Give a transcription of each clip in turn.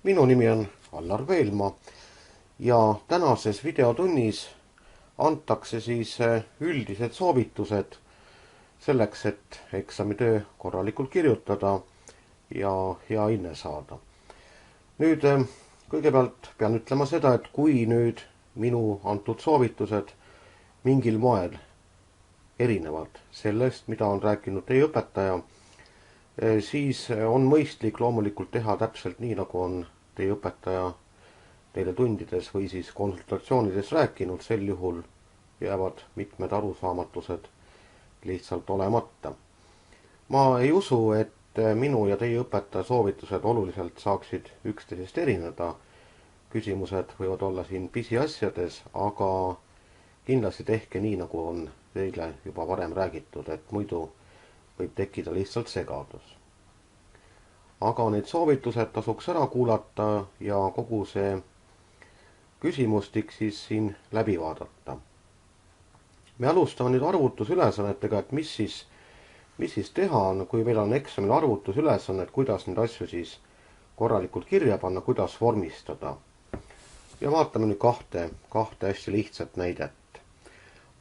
Minu nimi on Allar Veelmaa ja tänases videotunnis antakse siis üldised soovitused selleks, et eksamitöö korralikult kirjutada ja hea hinne saada. Nüüd kõigepealt pean ütlema seda, et kui nüüd minu antud soovitused mingil moel erinevad sellest, mida on rääkinud teie õpetaja, siis on mõistlik loomulikult teha täpselt nii, nagu on teie õpetaja teile tundides või siis konsultatsioonides rääkinud. Sel juhul jäävad mitmed arusaamatused lihtsalt olemata. Ma ei usu, et minu ja teie õpetaja soovitused oluliselt saaksid üksteisest erineda. Küsimused võivad olla siin pisiasjades, aga kindlasti tehke nii, nagu on teile juba varem räägitud, et muidu võib tekkida lihtsalt segadus. Aga need soovitused tasuks ära kuulata ja kogu see küsimustik siis siin läbi vaadata. Me alustame nüüd arvutusülesannetega, et mis siis teha on, kui meil on eksamil arvutusülesannet, kuidas neid asju siis korralikult kirja panna, kuidas vormistada. Ja vaatame nüüd kahte hästi lihtsat näidet.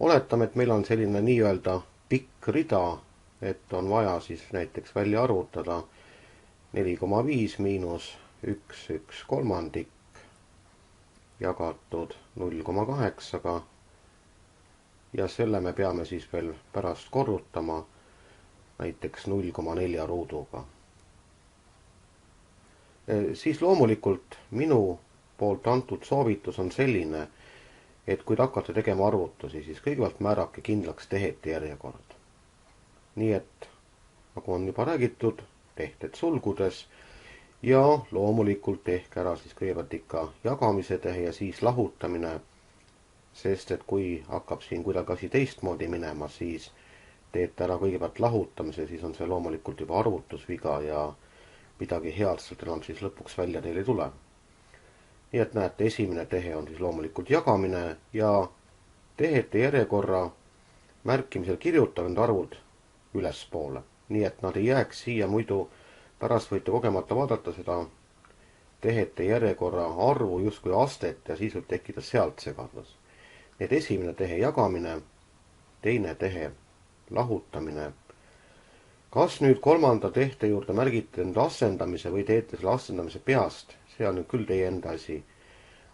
Oletame, et meil on selline nii-öelda pikk rida, et on vaja siis näiteks välja arvutada 4,5 miinus 1/1 jagatud 0,8-ga ja selle me peame siis veel pärast korrutama näiteks 0,4 ruuduga. Siis loomulikult minu poolt antud soovitus on selline, et kui te hakkate tegema arvutusi, siis kõigepealt määrake kindlaks tehete järjekord. Nii et, nagu on juba räägitud, tehted sulgudes ja loomulikult tehke ära siis kõigepealt ikka jagamise tehe ja siis lahutamine, sest et kui hakkab siin kuidagi asi teistmoodi minema, siis teete ära kõigepealt lahutamise, siis on see loomulikult juba arvutusviga ja midagi head sealt enam siis lõpuks välja teil ei tule. Nii et näete, esimene tehe on siis loomulikult jagamine ja tehete järjekorra märkimisel kirjutage need arvud ülespoole, nii et nad ei jääks siia, muidu pärast võite kogemata vaadata seda tehete järjekorra arvu justkui astet ja siis võib tekkida sealt segadus. Nii et esimene tehe jagamine, teine tehe lahutamine. Kas nüüd kolmanda tehte juurde märgite nüüd asendamise või teete selle asendamise peast, see on nüüd küll teie enda asi,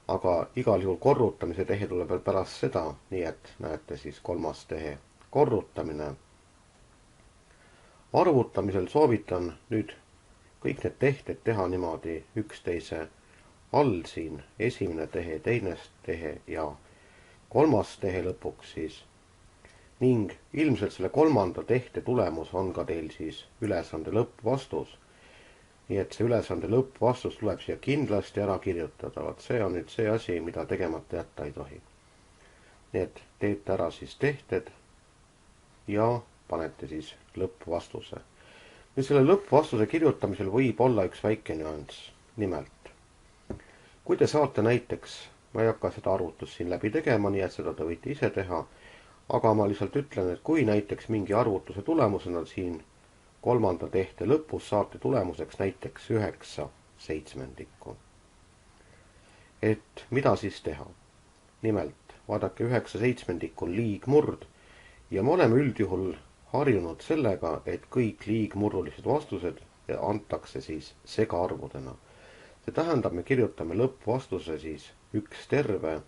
aga igal juhul korrutamise tehe tuleb veel pärast seda, nii et näete siis kolmas tehe korrutamine. Arvutamisel soovitan nüüd kõik need tehted teha niimoodi üksteise all siin, esimene tehe, teine tehe ja kolmas tehe lõpuks siis. Ning ilmselt selle kolmanda tehte tulemus on ka teil siis ülesande lõppvastus. Nii et see ülesande lõppvastus tuleb siia kindlasti ära kirjutada. See on nüüd see asi, mida tegemata jätta ei tohi. Nii et teete ära siis tehted ja panete siis lõppvastuse. Nüüd selle lõppvastuse kirjutamisel võib olla üks väike nüanss. Nimelt, kui te saate näiteks, ma ei hakka seda arvutust siin läbi tegema, nii et seda te võite ise teha, aga ma lihtsalt ütlen, et kui näiteks mingi arvutuse tulemusena siin kolmanda tehte lõpus saate tulemuseks näiteks 9/7. Et mida siis teha? Nimelt, vaadake 9/7 on liigmurd ja me oleme üldjuhul harjunud sellega, et kõik liigmurrulised vastused antakse siis segaarvudena. See tähendab, me kirjutame lõppvastuse siis 1 terve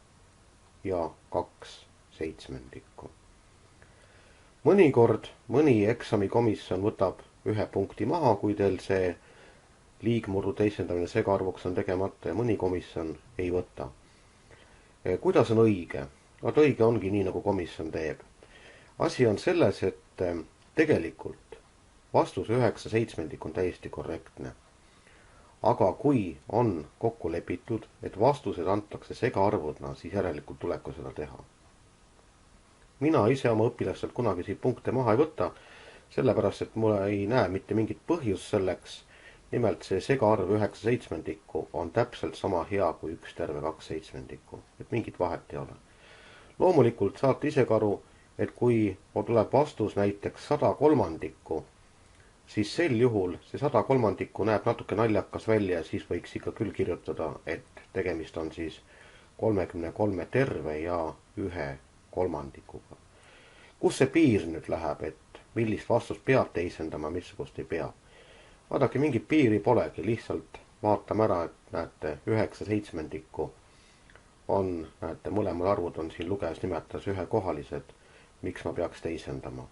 ja 2/7. Mõnikord mõni eksamikomisjon võtab 1 punkti maha, kui teil see liigmurru teisendamine segaarvuks on tegemata ja mõni komisjon ei võta. Kuidas on õige? Õige ongi nii, nagu komisjon teeb. Asi on selles, et tegelikult vastus 9/7 on täiesti korrektne. Aga kui on kokku lepitud, et vastused antakse segaarvudna, siis järelikult tuleb ka seda teha. Mina ise oma õpilastelt kunagi siit punkte maha ei võta, sellepärast, et mulle ei näe mitte mingit põhjust selleks. Nimelt see segaarv 9/7 on täpselt sama hea kui 1 terve 2/7, et mingit vahet ei ole. Loomulikult saate ise ka aru, et kui tuleb vastus näiteks 100/3, siis sel juhul see 100/3 näeb natuke naljakas välja ja siis võiks ikka küll kirjutada, et tegemist on siis 33 terve ja 1/3. Kus see piir nüüd läheb, et millist vastust peab teisendama, missugust ei pea? Vaadake, mingit piiri polegi, lihtsalt vaatame ära, et näete 9/7 on, näete, mõlemad arvud on siin lugejas nimetas ühekohalised, miks ma peaks teisendama.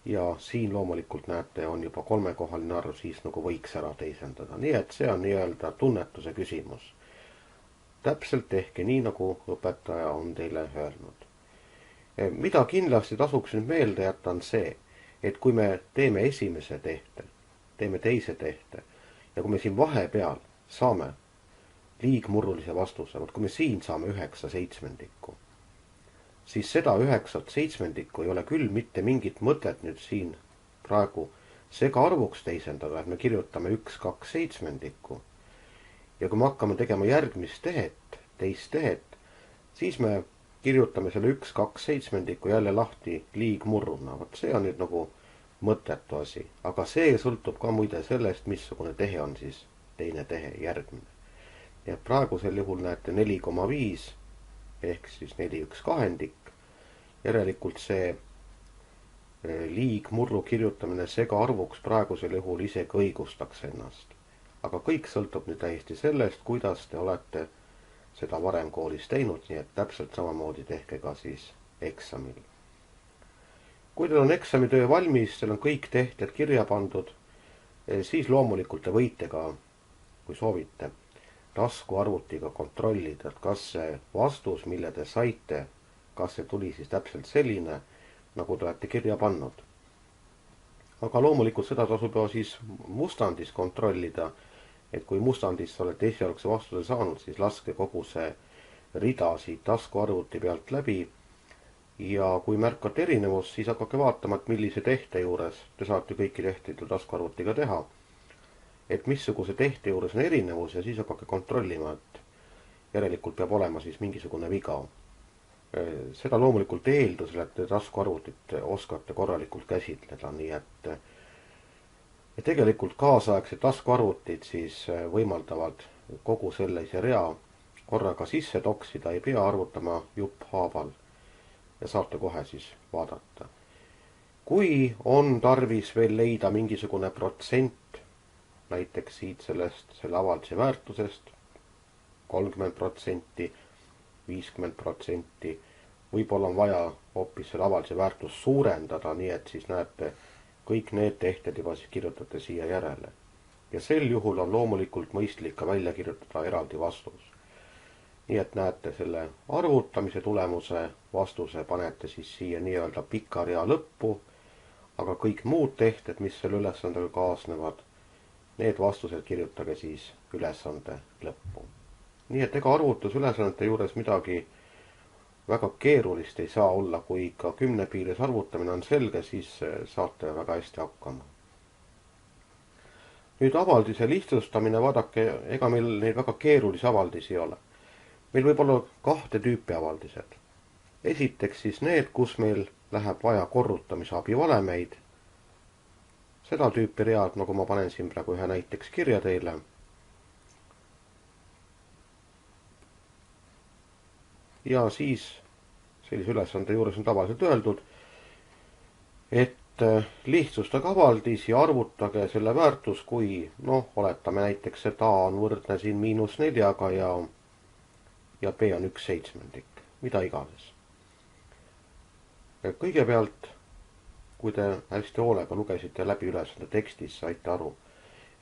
Ja siin loomulikult näete, on juba 3-kohaline arv, siis nagu võiks ära teisendada. Nii et see on nii-öelda tunnetuse küsimus. Täpselt tehke nii, nagu õpetaja on teile öelnud. Mida kindlasti tasuks nüüd meelde jätta on see, et kui me teeme esimese tehte, teeme teise tehte ja kui me siin vahepeal saame liigmurrulise vastuse, kui me siin saame 9/7, siis seda 9/7 ei ole küll mitte mingit mõtet nüüd siin praegu segaarvuks teisendada, et me kirjutame 1/2/7. Ja kui me hakkame tegema järgmist tehet, teist tehet, siis me kirjutame selle 1/2/7 jälle lahti liigmurruna. Vot see on nüüd nagu mõttetu asi, aga see sõltub ka muide sellest, missugune tehe on siis teine tehe järgmine. Ja praegusel juhul näete 4,5 ehk siis 4/1/2. Järelikult see liigmurru kirjutamine segaarvuks praegusel juhul isegi õigustaks ennast. Aga kõik sõltub nüüd täiesti sellest, kuidas te olete seda varem koolis teinud, nii et täpselt samamoodi tehke ka siis eksamil. Kui teil on eksamitöö valmis, teil on kõik tehted kirja pandud, siis loomulikult te võite ka, kui soovite, taskuarvutiga kontrollida, et kas see vastus, mille te saite, kas see tuli siis täpselt selline, nagu te olete kirja pannud. Aga loomulikult seda tasub juba siis mustandis kontrollida, et kui mustandis olete esialgse vastuse saanud, siis laske kogu see rida siit taskuarvuti pealt läbi ja kui märkate erinevust, siis hakake vaatama, et millise tehte juures, te saate kõiki tehteid ju taskuarvutiga teha, et missuguse tehte juures on erinevus ja siis hakake kontrollima, et järelikult peab olema siis mingisugune viga. Seda loomulikult eeldusel, et te taskuarvutit oskate korralikult käsitleda, nii et tegelikult kaasaegsed taskuarvutid siis võimaldavad kogu sellise rea korraga sisse toksida, ei pea arvutama jupphaaval ja saate kohe siis vaadata. Kui on tarvis veel leida mingisugune protsent, näiteks siit selle avalduse väärtusest 30%, 50%, võib-olla on vaja hoopis selle avalduse väärtust suurendada, nii et siis näete, kõik need tehted juba siis kirjutate siia järele. Ja sel juhul on loomulikult mõistlik ka välja kirjutada eraldi vastus. Nii et näete selle arvutamise tulemuse vastuse panete siis siia nii-öelda pika rea lõppu, aga kõik muud tehted, mis selle ülesandega kaasnevad, need vastused kirjutage siis ülesande lõppu. Nii et ega arvutusülesannete juures midagi väga keerulist ei saa olla, kui ikka 10 piires arvutamine on selge, siis saate väga hästi hakkama. Nüüd avaldise lihtsustamine, vaadake, ega meil neid väga keerulisi avaldisi ei ole. Meil võib olla 2 tüüpi avaldised. Esiteks siis need, kus meil läheb vaja korrutamise abivalemeid. Seda tüüpi read, nagu ma panen siin praegu ühe näiteks kirja teile. Ja siis sellise ülesande juures on tavaliselt öeldud, et lihtsustage avaldis ja arvutage selle väärtus, kui oletame näiteks, et A on võrdne siin -4 ja B on 1/7, mida iganes. Kõigepealt, kui te hästi hoolega lugesite läbi ülesande tekstis, saite aru,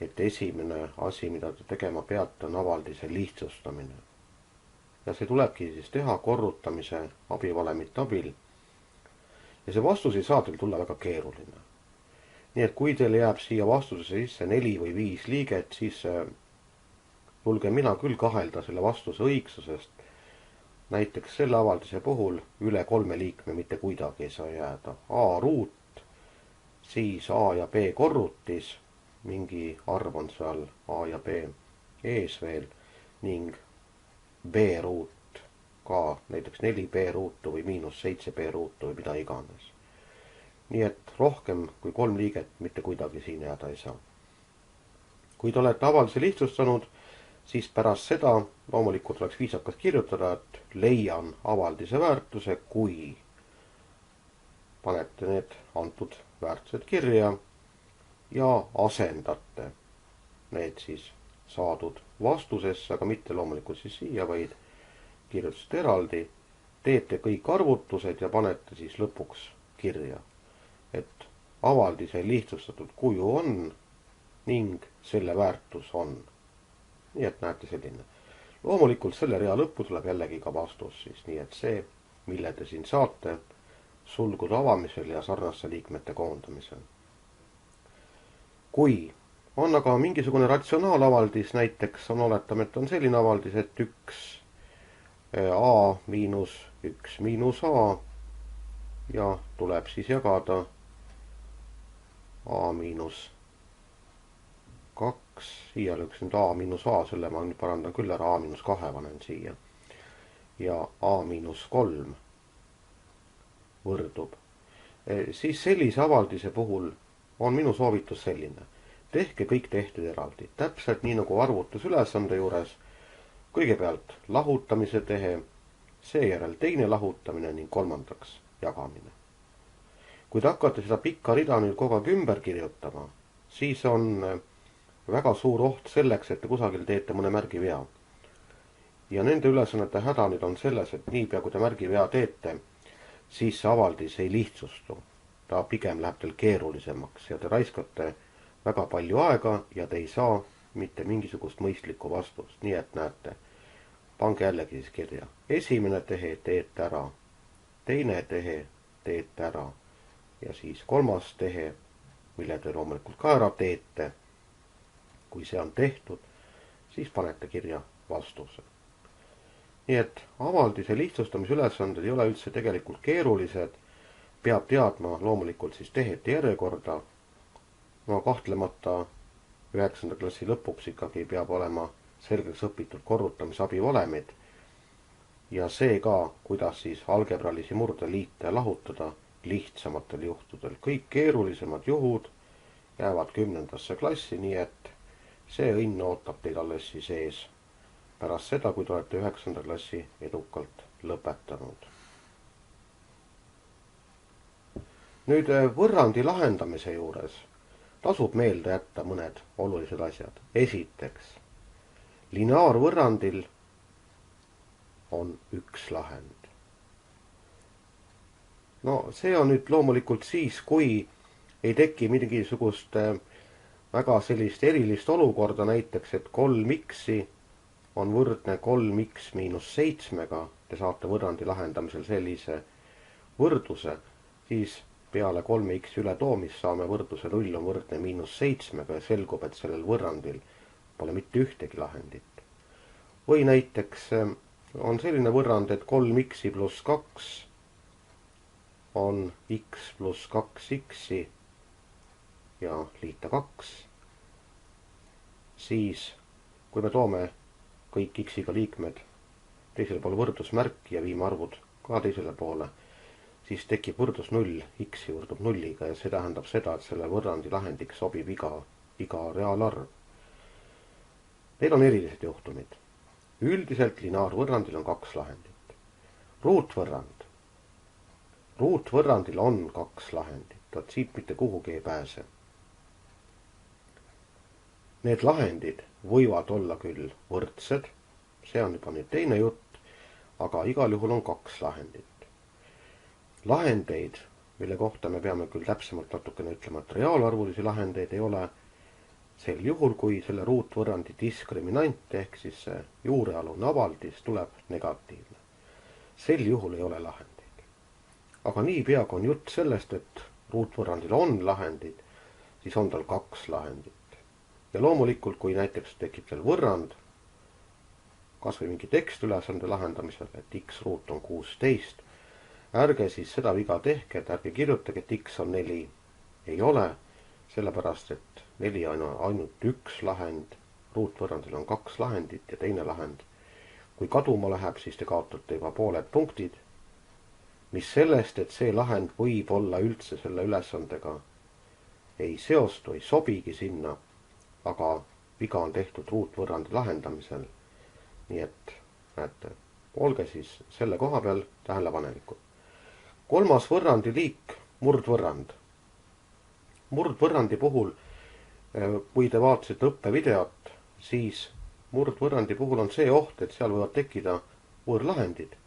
et esimene asi, mida te tegema peate, on avaldise lihtsustamine. Ja see tulebki siis teha korrutamise abivalemite abil. Ja see vastus ei saa teil tulla väga keeruline. Nii et kui teil jääb siia vastuse sisse 4 või 5 liiget, siis julgen mina küll kahelda selle vastuse õigsusest. Näiteks selle avaldise puhul üle 3 liikme mitte kuidagi ei saa jääda. A ruut, siis A ja B korrutis, mingi arv on seal A ja B ees veel, ning B ruut ka, näiteks 4B ruutu või -7B ruutu või mida iganes. nii et rohkem kui 3 liiget mitte kuidagi siin jääda ei saa. Kui te olete avalduse lihtsustanud, siis pärast seda loomulikult oleks viisakas kirjutada, et leian avaldise väärtuse, kui panete need antud väärtused kirja ja asendate need siis saadud vastusesse, aga mitte loomulikult siis siia, vaid kirjutasite eraldi, teete kõik arvutused ja panete siis lõpuks kirja, et avaldise lihtsustatud kuju on ning selle väärtus on. Nii et näete selline. Loomulikult selle rea lõppu tuleb jällegi ka vastus siis, nii et see, mille te siin saate sulgude avamisel ja sarnaste liikmete koondamisel. Kui on aga mingisugune ratsionaalavaldis, näiteks on oletame, et on selline avaldis, et 1 a miinus 1 miinus a ja tuleb siis jagada a miinus 2, siia lõiks nüüd a miinus a, selle ma nüüd parandan küll ära, a miinus 2 panen siia ja a miinus 3 võrdub, siis sellise avaldise puhul on minu soovitus selline. Tehke kõik tehted eraldi, täpselt nii nagu arvutusülesande juures. Kõigepealt lahutamise tehe, seejärel teine lahutamine ning kolmandaks jagamine. Kui te hakkate seda pikka rida nüüd kogu aeg ümber kirjutama, siis on väga suur oht selleks, et te kusagil teete mõne märgivea. Ja nende ülesannete häda nüüd on selles, et niipea kui te märgivea teete, siis see avaldis ei lihtsustu. Ta pigem läheb teil keerulisemaks ja te raiskate väga palju aega ja te ei saa mitte mingisugust mõistlikku vastust. Nii et näete, pange jällegi siis kirja. Esimene tehe teete ära, teine tehe teete ära ja siis kolmas tehe, mille te loomulikult ka ära teete. Kui see on tehtud, siis panete kirja vastuse. Nii et avaldise lihtsustamisülesanded ei ole üldse tegelikult keerulised. Peab teadma loomulikult siis tehete järjekorda. No kahtlemata 9. klassi lõpuks ikkagi peab olema selgeks õpitud korrutamisabivalemid ja see ka, kuidas siis algebralisi murde liita ja lahutada lihtsamatel juhtudel. Kõik keerulisemad juhud jäävad 10. klassi, nii et see õnn ootab teid alles siis ees pärast seda, kui te olete 9. klassi edukalt lõpetanud. Nüüd võrrandi lahendamise juures tasub meelde jätta mõned olulised asjad. Esiteks, lineaarvõrrandil on üks lahend. No see on nüüd loomulikult siis, kui ei teki mingisugust väga sellist erilist olukorda, näiteks, et 3x on võrdne 3x miinus 7-ga, te saate võrrandi lahendamisel sellise võrdluse, siis peale 3x ületoomist saame võrdluse 0 on võrdne miinus 7-ga ja selgub, et sellel võrrandil pole mitte ühtegi lahendit. Või näiteks on selline võrrand, et 3x pluss 2 on x pluss 2x ja liita 2. Siis, kui me toome kõik x-iga liikmed teisele poole võrdlusmärki ja viime arvud ka teisele poole, siis tekib võrdlus 0, x võrdub 0-ga ja see tähendab seda, et selle võrrandi lahendiks sobib iga reaalarv. Neil on erilised juhtumid. Üldiselt lineaarvõrrandil on 2 lahendit. Ruutvõrrand. Ruutvõrrandil on 2 lahendit, vaat siit mitte kuhugi ei pääse. Need lahendid võivad olla küll võrdsed, see on juba nüüd teine jutt, aga igal juhul on 2 lahendit. Lahendeid, mille kohta me peame küll täpsemalt natukene ütlema, et reaalarvulisi lahendeid ei ole, sel juhul, kui selle ruutvõrrandi diskriminant ehk siis see juurealune avaldis tuleb negatiivne. Sel juhul ei ole lahendeid. Aga niipea kui on jutt sellest, et ruutvõrrandil on lahendid, siis on tal 2 lahendit. Ja loomulikult, kui näiteks tekib teil võrrand, kas või mingi tekstülesande lahendamisel, et x ruut on 16, ärge siis seda viga tehke, et ärge kirjutage, et x on 4. Ei ole, sellepärast, et 4 on ainult 1 lahend, ruutvõrrandil on 2 lahendit ja teine lahend. Kui kaduma läheb, siis te kaotate juba pooled punktid mis sellest, et see lahend võib olla üldse selle ülesandega ei seostu, ei sobigi sinna, aga viga on tehtud ruutvõrrandi lahendamisel. Nii et näete, olge siis selle koha peal tähelepanelikud. Kolmas võrrandi liik, murdvõrrand. Murdvõrrandi puhul, kui te vaatasite õppevideot, siis murdvõrrandi puhul on see oht, et seal võivad tekkida võõrlahendid.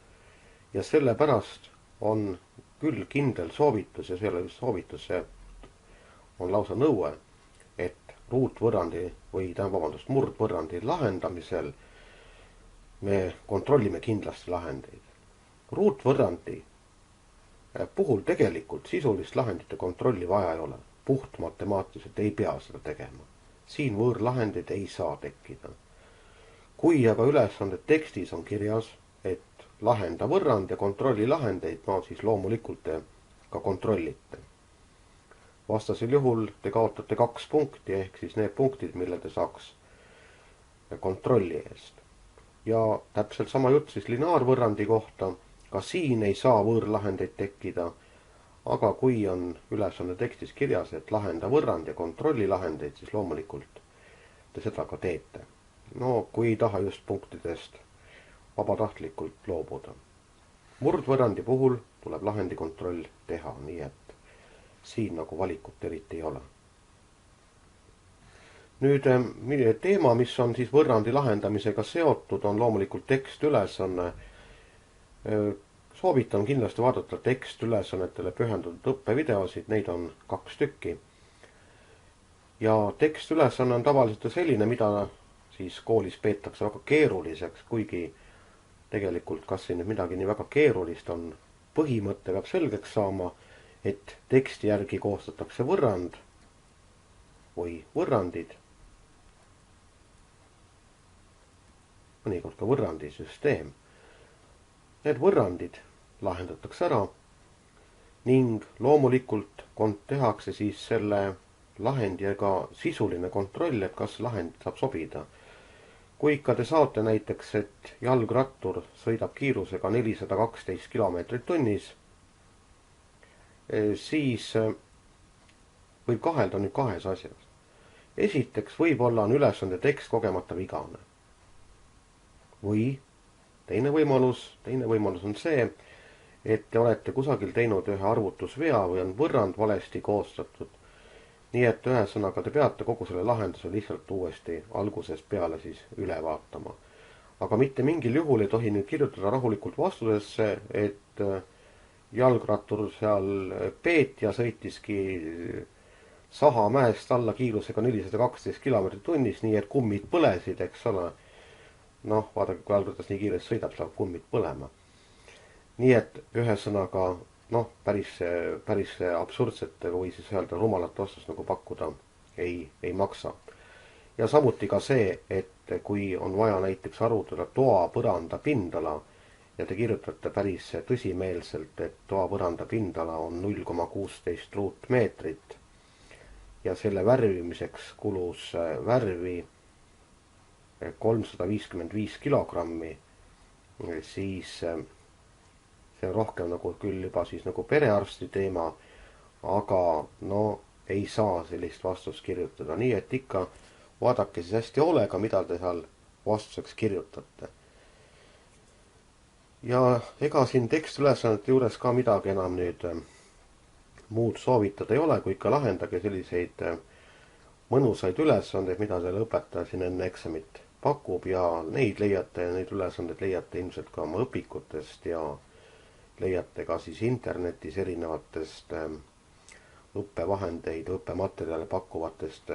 Ja sellepärast on küll kindel soovitus ja selle soovitus on lausa nõue, et ruutvõrrandi või murdvõrrandi lahendamisel me kontrollime kindlasti lahendeid. Ruutvõrrandi puhul tegelikult sisulist lahendite kontrolli vaja ei ole. Puht matemaatiliselt ei pea seda tegema. Siin võõrlahendeid ei saa tekkida. Kui aga ülesande tekstis on kirjas, et lahenda võrrand ja kontrolli lahendeid, siis loomulikult te ka kontrollite. Vastasel juhul te kaotate 2 punkti, ehk siis need punktid, mille te saaks kontrolli eest. Ja täpselt sama jutt siis lineaarvõrrandi kohta. Ka siin ei saa võõrlahendeid tekkida, aga kui on ülesande tekstis kirjas, et lahenda võrrand ja kontrolli lahendeid, siis loomulikult te seda ka teete. No kui ei taha just punktidest vabatahtlikult loobuda. Murdvõrrandi puhul tuleb lahendi kontroll teha, nii et siin nagu valikut eriti ei ole. Nüüd teema, mis on siis võrrandi lahendamisega seotud, on loomulikult tekstülesanne. Soovitan kindlasti vaadata tekstülesannetele pühendatud õppevideosid, neid on 2 tükki. Ja tekstülesanne on tavaliselt selline, mida siis koolis peetakse väga keeruliseks, kuigi tegelikult kas siin midagi nii väga keerulist on. Põhimõte peab selgeks saama, et teksti järgi koostatakse võrrand või võrrandid, mõnikord ka võrrandisüsteem. Need võrrandid lahendatakse ära ning loomulikult tehakse siis selle lahendiga sisuline kontroll, et kas lahend saab sobida. Kui ikka te saate näiteks, et jalgrattur sõidab kiirusega 412 km tunnis, siis võib kahelda nüüd 2 asjas. Esiteks võib-olla on ülesande tekst kogemata vigane. Või teine võimalus on see, et te olete kusagil teinud ühe arvutusvea või on võrrand valesti koostatud. Nii et ühesõnaga te peate kogu selle lahenduse lihtsalt uuesti algusest peale siis üle vaatama. Aga mitte mingil juhul ei tohi nüüd kirjutada rahulikult vastusesse, et jalgrattur seal Peetja sõitiski Sahamäest alla kiirusega 412 km tunnis, nii et kummid põlesid, eks ole. Vaadake, kui jalgratas nii kiiresti sõidab, saab kummid põlema. Nii et ühesõnaga, päris absurdsete või siis öelda rumalate vastust nagu pakkuda ei maksa. Ja samuti ka see, et kui on vaja näiteks arvutada toa põranda pindala ja te kirjutate päris tõsimeelselt, et toa põranda pindala on 0,16 ruutmeetrit ja selle värvimiseks kulus värvi 355 kilogrammi, siis see on rohkem nagu küll juba siis nagu perearsti teema, aga ei saa sellist vastust kirjutada. Nii et ikka vaadake siis hästi hoolega, mida te seal vastuseks kirjutate. Ja ega siin tekstülesannete juures ka midagi enam nüüd muud soovitada ei ole, kui ikka lahendage selliseid mõnusaid ülesandeid, mida teile õpetaja siin enne eksamit pakub ja neid ülesandeid leiate ilmselt ka oma õpikutest ja leiate ka siis internetis erinevatest õppevahendeid, õppematerjale pakkuvatest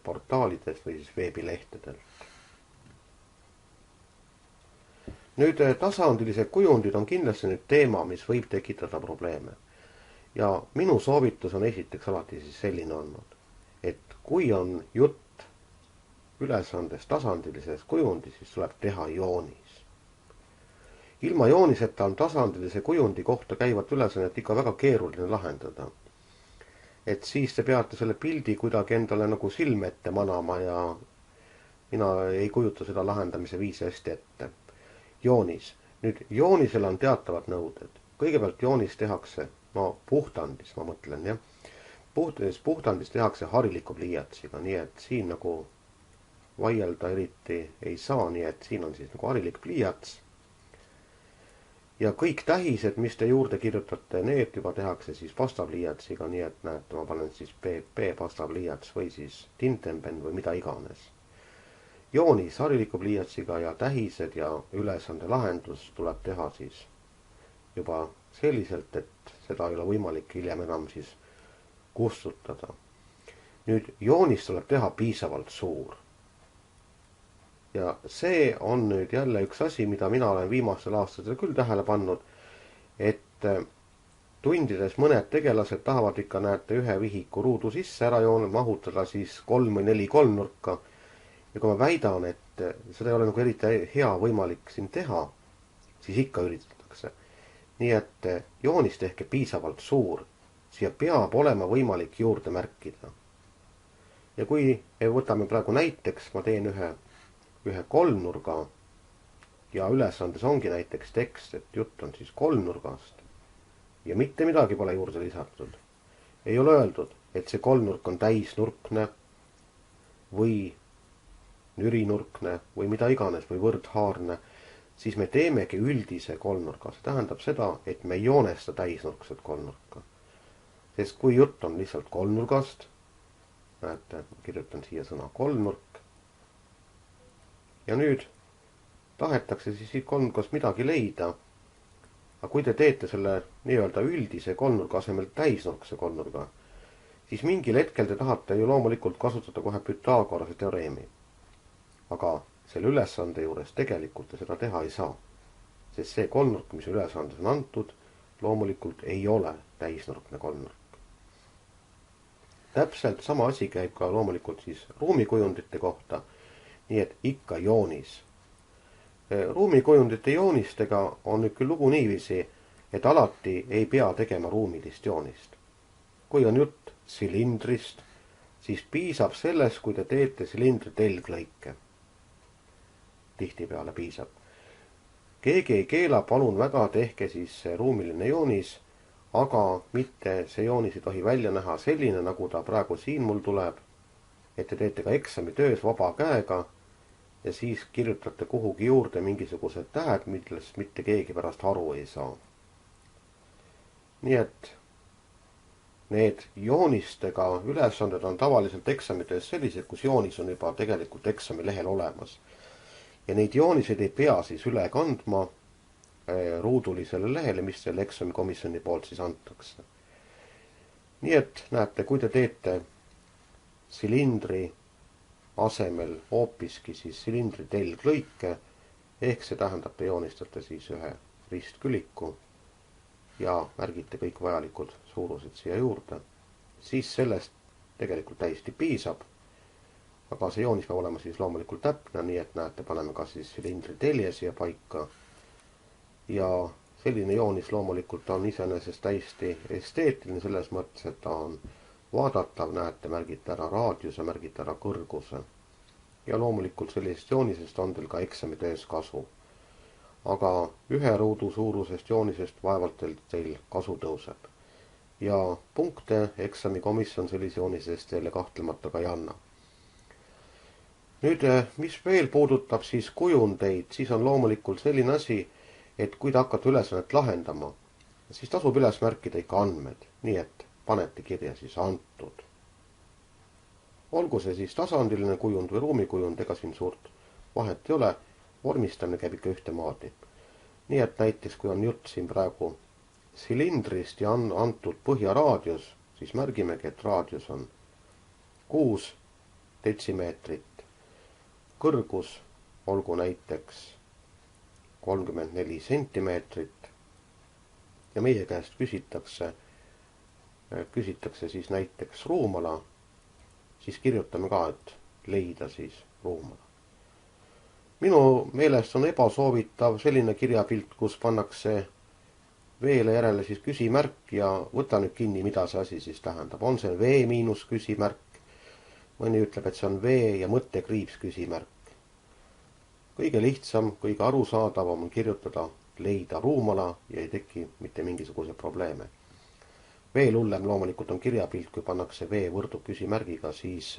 portaalidest või siis veebilehtedelt. Nüüd tasandilised kujundid on kindlasti nüüd teema, mis võib tekitada probleeme. Ja minu soovitus on esiteks alati siis selline olnud, et kui on jutt ülesandest tasandilises kujundis, siis tuleb teha joonis. Ilma jooniseta on tasandilise kujundi kohta käivat ülesannet ikka väga keeruline lahendada. Et siis te peate selle pildi kuidagi endale nagu silme ette manama ja mina ei kujuta seda lahendamise viisi hästi ette. Joonis. Nüüd joonisel on teatavad nõuded. kõigepealt joonis tehakse, no puhtandis ma mõtlen, jah. Puhtandis tehakse hariliku pliiatsiga, nii et siin nagu vaielda eriti ei saa, nii et siin on siis nagu harilik pliiats. Ja kõik tähised, mis te juurde kirjutate, need juba tehakse siis pastapliiatsiga, nii et näete, ma panen siis PP pastapliiats või siis Tintenpen või mida iganes. Joonis hariliku pliiatsiga ja tähised ja ülesande lahendus tuleb teha siis juba selliselt, et seda ei ole võimalik hiljem enam siis kustutada. Nüüd joonis tuleb teha piisavalt suur. Ja see on nüüd jälle üks asi, mida mina olen viimastel aastatel küll tähele pannud, et tundides mõned tegelased tahavad ikka, näete, ühe vihiku ruudu sisse ära mahutada siis 3 või 4 kolmnurka. Ja kui ma väidan, et seda ei ole nagu eriti hea võimalik siin teha, siis ikka üritatakse. Nii et joonis tehke piisavalt suur, siia peab olema võimalik juurde märkida. Ja kui võtame praegu näiteks, ma teen ühe kolmnurga ja ülesandes ongi näiteks tekst, et jutt on siis kolmnurgast ja mitte midagi pole juurde lisatud. Ei ole öeldud, et see kolmnurk on täisnurkne või nürinurkne või mida iganes või võrdhaarne, siis me teemegi üldise kolmnurga. See tähendab seda, et me ei joonesta täisnurkset kolmnurka. Sest kui jutt on lihtsalt kolmnurgast, näete, kirjutan siia sõna kolmnurk, ja nüüd tahetakse siis siit kolmnurgast midagi leida. Aga kui te teete selle nii-öelda üldise kolmnurga asemel täisnurkse kolmnurga, siis mingil hetkel te tahate ju loomulikult kasutada kohe Pythagorase teoreemi. Aga selle ülesande juures tegelikult te seda teha ei saa. Sest see kolmnurk, mis ülesandes on antud, loomulikult ei ole täisnurkne kolmnurk. Täpselt sama asi käib ka loomulikult siis ruumikujundite kohta. Nii et ikka joonis. Ruumikujundite joonistega on nüüd küll lugu niiviisi, et alati ei pea tegema ruumilist joonist. Kui on jutt silindrist, siis piisab sellest, kui te teete silindri telglõike. Tihtipeale piisab. Keegi ei keela, palun väga, tehke siis ruumiline joonis, aga mitte see joonis ei tohi välja näha selline, nagu ta praegu siin mul tuleb, et te teete ka eksamitöös vaba käega ja siis kirjutate kuhugi juurde mingisugused tähed, millest mitte keegi pärast aru ei saa. Nii et need joonistega ülesanded on tavaliselt eksamitöös sellised, kus joonis on juba tegelikult eksamilehel olemas. Ja neid jooniseid ei pea siis üle kandma ruudulisele lehele, mis selle eksamikomisjoni poolt siis antakse. Nii et näete, kui te teete silindri asemel hoopiski siis silindri telglõike, ehk see tähendab, te joonistate siis ühe ristküliku ja märgite kõik vajalikud suurused siia juurde, siis sellest tegelikult täiesti piisab. Aga see joonis peab olema siis loomulikult täpne, nii et näete, paneme ka siis silindri telje siia paika. Ja selline joonis loomulikult on iseenesest täiesti esteetiline selles mõttes, et ta on vaadatav, näete, märgite ära raadiuse, märgite ära kõrguse. Ja loomulikult sellisest joonisest on teil ka eksamitöös kasu. Aga ühe ruudu suurusest joonisest vaevalt teil kasu tõuseb. Ja punkte eksamikomisjon sellise joonisest teile kahtlemata ka ei anna. Nüüd, mis veel puudutab siis kujundeid, siis on loomulikult selline asi, et kui te hakkate ülesannet lahendama, siis tasub üles märkida ikka andmed, nii et panete kirja siis antud. Olgu see siis tasandiline kujund või ruumikujund, ega siin suurt vahet ei ole, vormistamine käib ikka ühtemaadi. Nii et näiteks, kui on jutt siin praegu silindrist ja on antud põhjaraadius, siis märgimegi, et raadius on 6 detsimeetrit. Kõrgus olgu näiteks 34 sentimeetrit ja meie käest küsitakse siis näiteks ruumala, siis kirjutame ka, et leida siis ruumala. Minu meelest on ebasoovitav selline kirjapilt, kus pannakse veele järele siis küsimärk ja võta nüüd kinni, mida see asi siis tähendab. On see V miinus küsimärk, mõni ütleb, et see on V ja mõttekriips küsimärk. Kõige lihtsam, kõige arusaadavam on kirjutada leida ruumala ja ei teki mitte mingisuguse probleeme. Veel hullem loomulikult on kirjapilt, kui pannakse V võrdub küsimärgiga, siis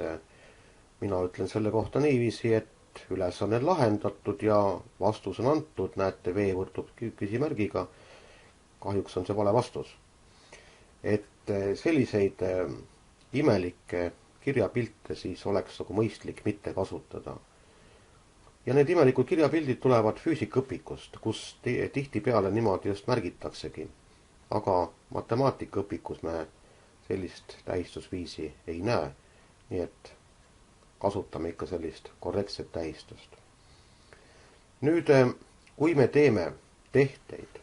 mina ütlen selle kohta niiviisi, et ülesanne lahendatud ja vastus on antud, näete V võrdub küsimärgiga, kahjuks on see vale vastus. Et selliseid imelikke kirjapilte siis oleks nagu mõistlik mitte kasutada. Ja need imelikud kirjapildid tulevad füüsikaõpikust, kus tihtipeale niimoodi just märgitaksegi. Aga matemaatikaõpikus me sellist tähistusviisi ei näe, nii et kasutame ikka sellist korrektset tähistust. Nüüd, kui me teeme tehteid,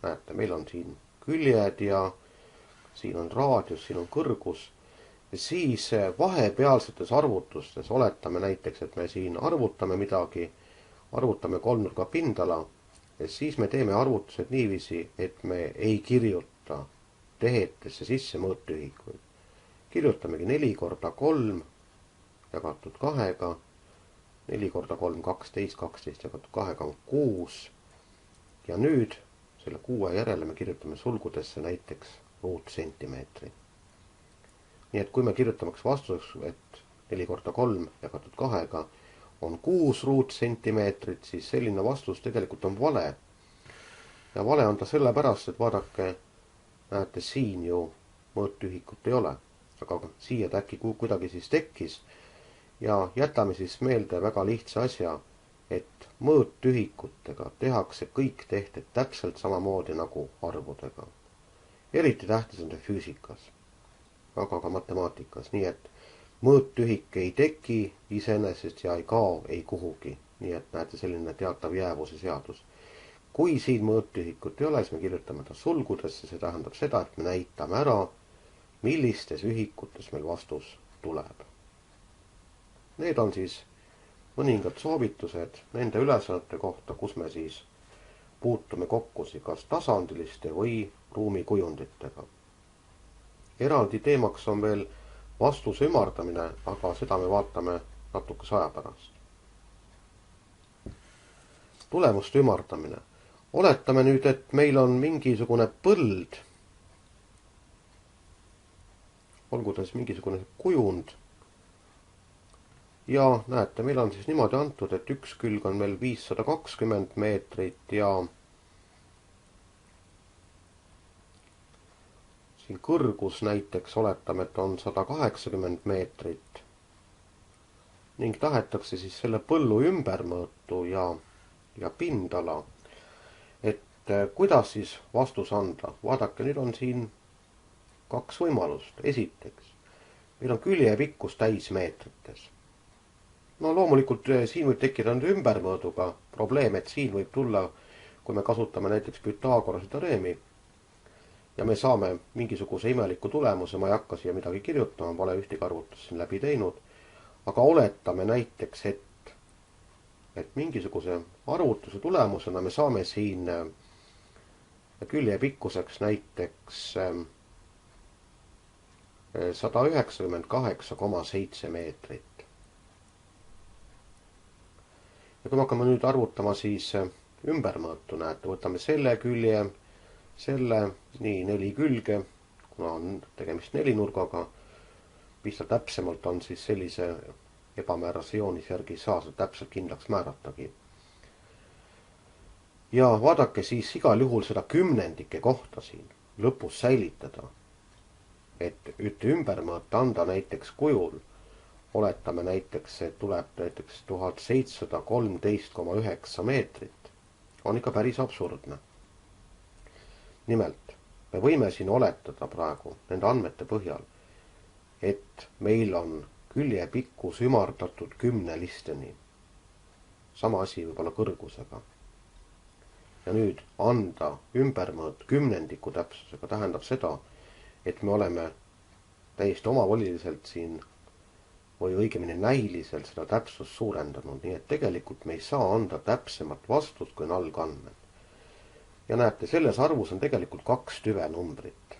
näete, meil on siin küljed ja siin on raadius, siin on kõrgus, siis vahepealsetes arvutustes oletame näiteks, et me siin arvutame midagi, arvutame kolmnurga pindala, ja siis me teeme arvutused niiviisi, et me ei kirjuta tehetesse sisse mõõtühikuid. Kirjutamegi 4 korda 3 jagatud 2-ga, 4 korda 3, 12, 12 jagatud 2-ga on 6. Ja nüüd selle 6 järele me kirjutame sulgudesse näiteks ruutsentimeetri. Nii et kui me kirjutamaks vastuseks, et 4 korda 3 jagatud 2-ga on 6 ruutsentimeetrit, siis selline vastus tegelikult on vale. Ja vale on ta sellepärast, et vaadake, näete, siin ju mõõtühikut ei ole. Aga siia ta äkki kuidagi siis tekkis. Ja jätame siis meelde väga lihtsa asja, et mõõtühikutega tehakse kõik tehted täpselt samamoodi nagu arvudega. Eriti tähtis on see füüsikas, aga ka matemaatikas, nii et mõõttühik ei teki iseenesest ja ei kao ei kuhugi. Nii et näete selline teatav jäävuse seadus. Kui siin mõõttühikut ei ole, siis me kirjutame ta sulgudesse, see tähendab seda, et me näitame ära, millistes ühikutes meil vastus tuleb. Need on siis mõningad soovitused nende ülesannete kohta, kus me siis puutume kokku kas tasandiliste või ruumikujunditega. Eraldi teemaks on veel vastuse ümardamine, aga seda me vaatame natukese aja pärast. Tulemuste ümardamine. Oletame nüüd, et meil on mingisugune põld, olgu ta siis mingisugune kujund. Ja näete, meil on siis niimoodi antud, et üks külg on meil 520 meetrit ja siin kõrgus näiteks oletame, et on 180 meetrit ning tahetakse siis selle põllu ümbermõõtu ja pindala. Et kuidas siis vastus anda? Vaadake, nüüd on siin 2 võimalust. Esiteks, meil on külje pikkus täismeetrites. No loomulikult siin võib tekkida ümbermõõduga probleem, et siin võib tulla, kui me kasutame näiteks Pythagorase teoreemi, ja me saame mingisuguse imeliku tulemuse, ma ei hakka siia midagi kirjutama, pole ühtegi arvutust siin läbi teinud, aga oletame näiteks, et mingisuguse arvutuse tulemusena me saame siin külje pikkuseks näiteks 198,7 meetrit. Ja kui me hakkame nüüd arvutama siis ümbermõõtu, näete, võtame selle külje, selle, nii 4 külge, kuna on tegemist 4-nurgaga, mis ta täpsemalt on, siis sellise ebamäärase joonis järgi ei saa seda täpselt kindlaks määratagi. Ja vaadake siis igal juhul seda kümnendike kohta siin lõpus säilitada, et ümbermõõt anda näiteks kujul, oletame näiteks, et tuleb näiteks 1713,9 meetrit, on ikka päris absurdne. Nimelt, me võime siin oletada praegu nende andmete põhjal, et meil on külje pikkus ümardatud 10-listeni. Sama asi võib olla kõrgusega. Ja nüüd anda ümbermõõt kümnendiku täpsusega tähendab seda, et me oleme täiesti omavoliliselt siin või õigemini näiliselt seda täpsust suurendanud, nii et tegelikult me ei saa anda täpsemat vastust kui on algandmed. Ja näete, selles arvus on tegelikult 2 tüvenumbrit.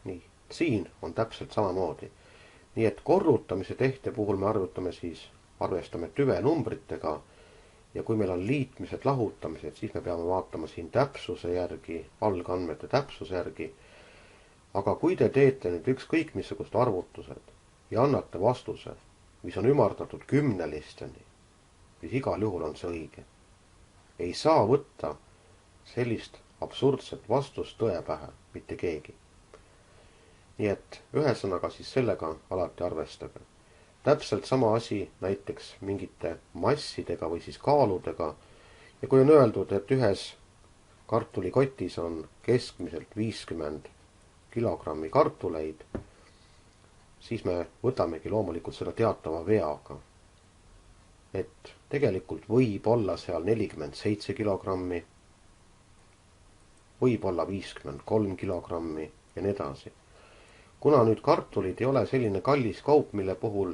Nii, siin on täpselt samamoodi. Nii et korrutamise tehte puhul me arvestame tüvenumbritega Ja kui meil on liitmised, lahutamised, siis me peame vaatama siin täpsuse järgi, algandmete täpsuse järgi. Aga kui te teete nüüd ükskõik missugust arvutused ja annate vastuse, mis on ümardatud kümnelisteni, siis igal juhul on see õige. Ei saa võtta sellist absurdset vastust tõe pähe, mitte keegi. Nii et ühesõnaga siis sellega alati arvestage. Täpselt sama asi näiteks mingite massidega või siis kaaludega. Ja kui on öeldud, et ühes kartulikotis on keskmiselt 50 kilogrammi kartuleid, siis me võtamegi loomulikult seda teatava veaga. Et tegelikult võib olla seal 47 kilogrammi, võib olla 53 kilogrammi ja nii edasi. Kuna nüüd kartulid ei ole selline kallis kaup, mille puhul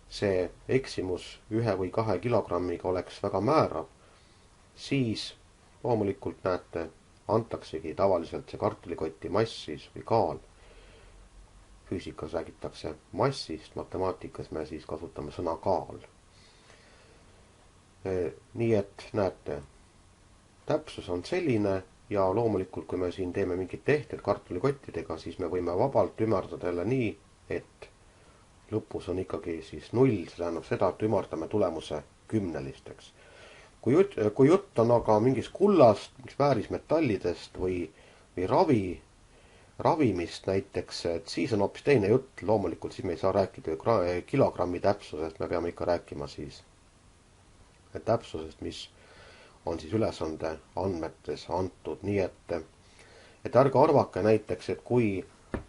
see eksimus 1 või 2 kilogrammiga oleks väga määrav, siis loomulikult näete, antaksegi tavaliselt see kartulikoti mass siis või kaal. Füüsikas räägitakse massist, matemaatikas me siis kasutame sõna kaal. Nii et näete, täpsus on selline ja loomulikult, kui me siin teeme mingid tehted kartulikottidega, siis me võime vabalt ümardada jälle nii, et lõpus on ikkagi siis 0, see tähendab seda, et ümardame tulemuse kümnelisteks. Kui jutt on aga mingist kullast, väärismetallidest või ravimist näiteks, et siis on hoopis teine jutt, loomulikult siis me ei saa rääkida kilogrammi täpsusest, me peame ikka rääkima siis täpsusest, mis on siis ülesande andmetes antud, nii et ärge arvake näiteks, et kui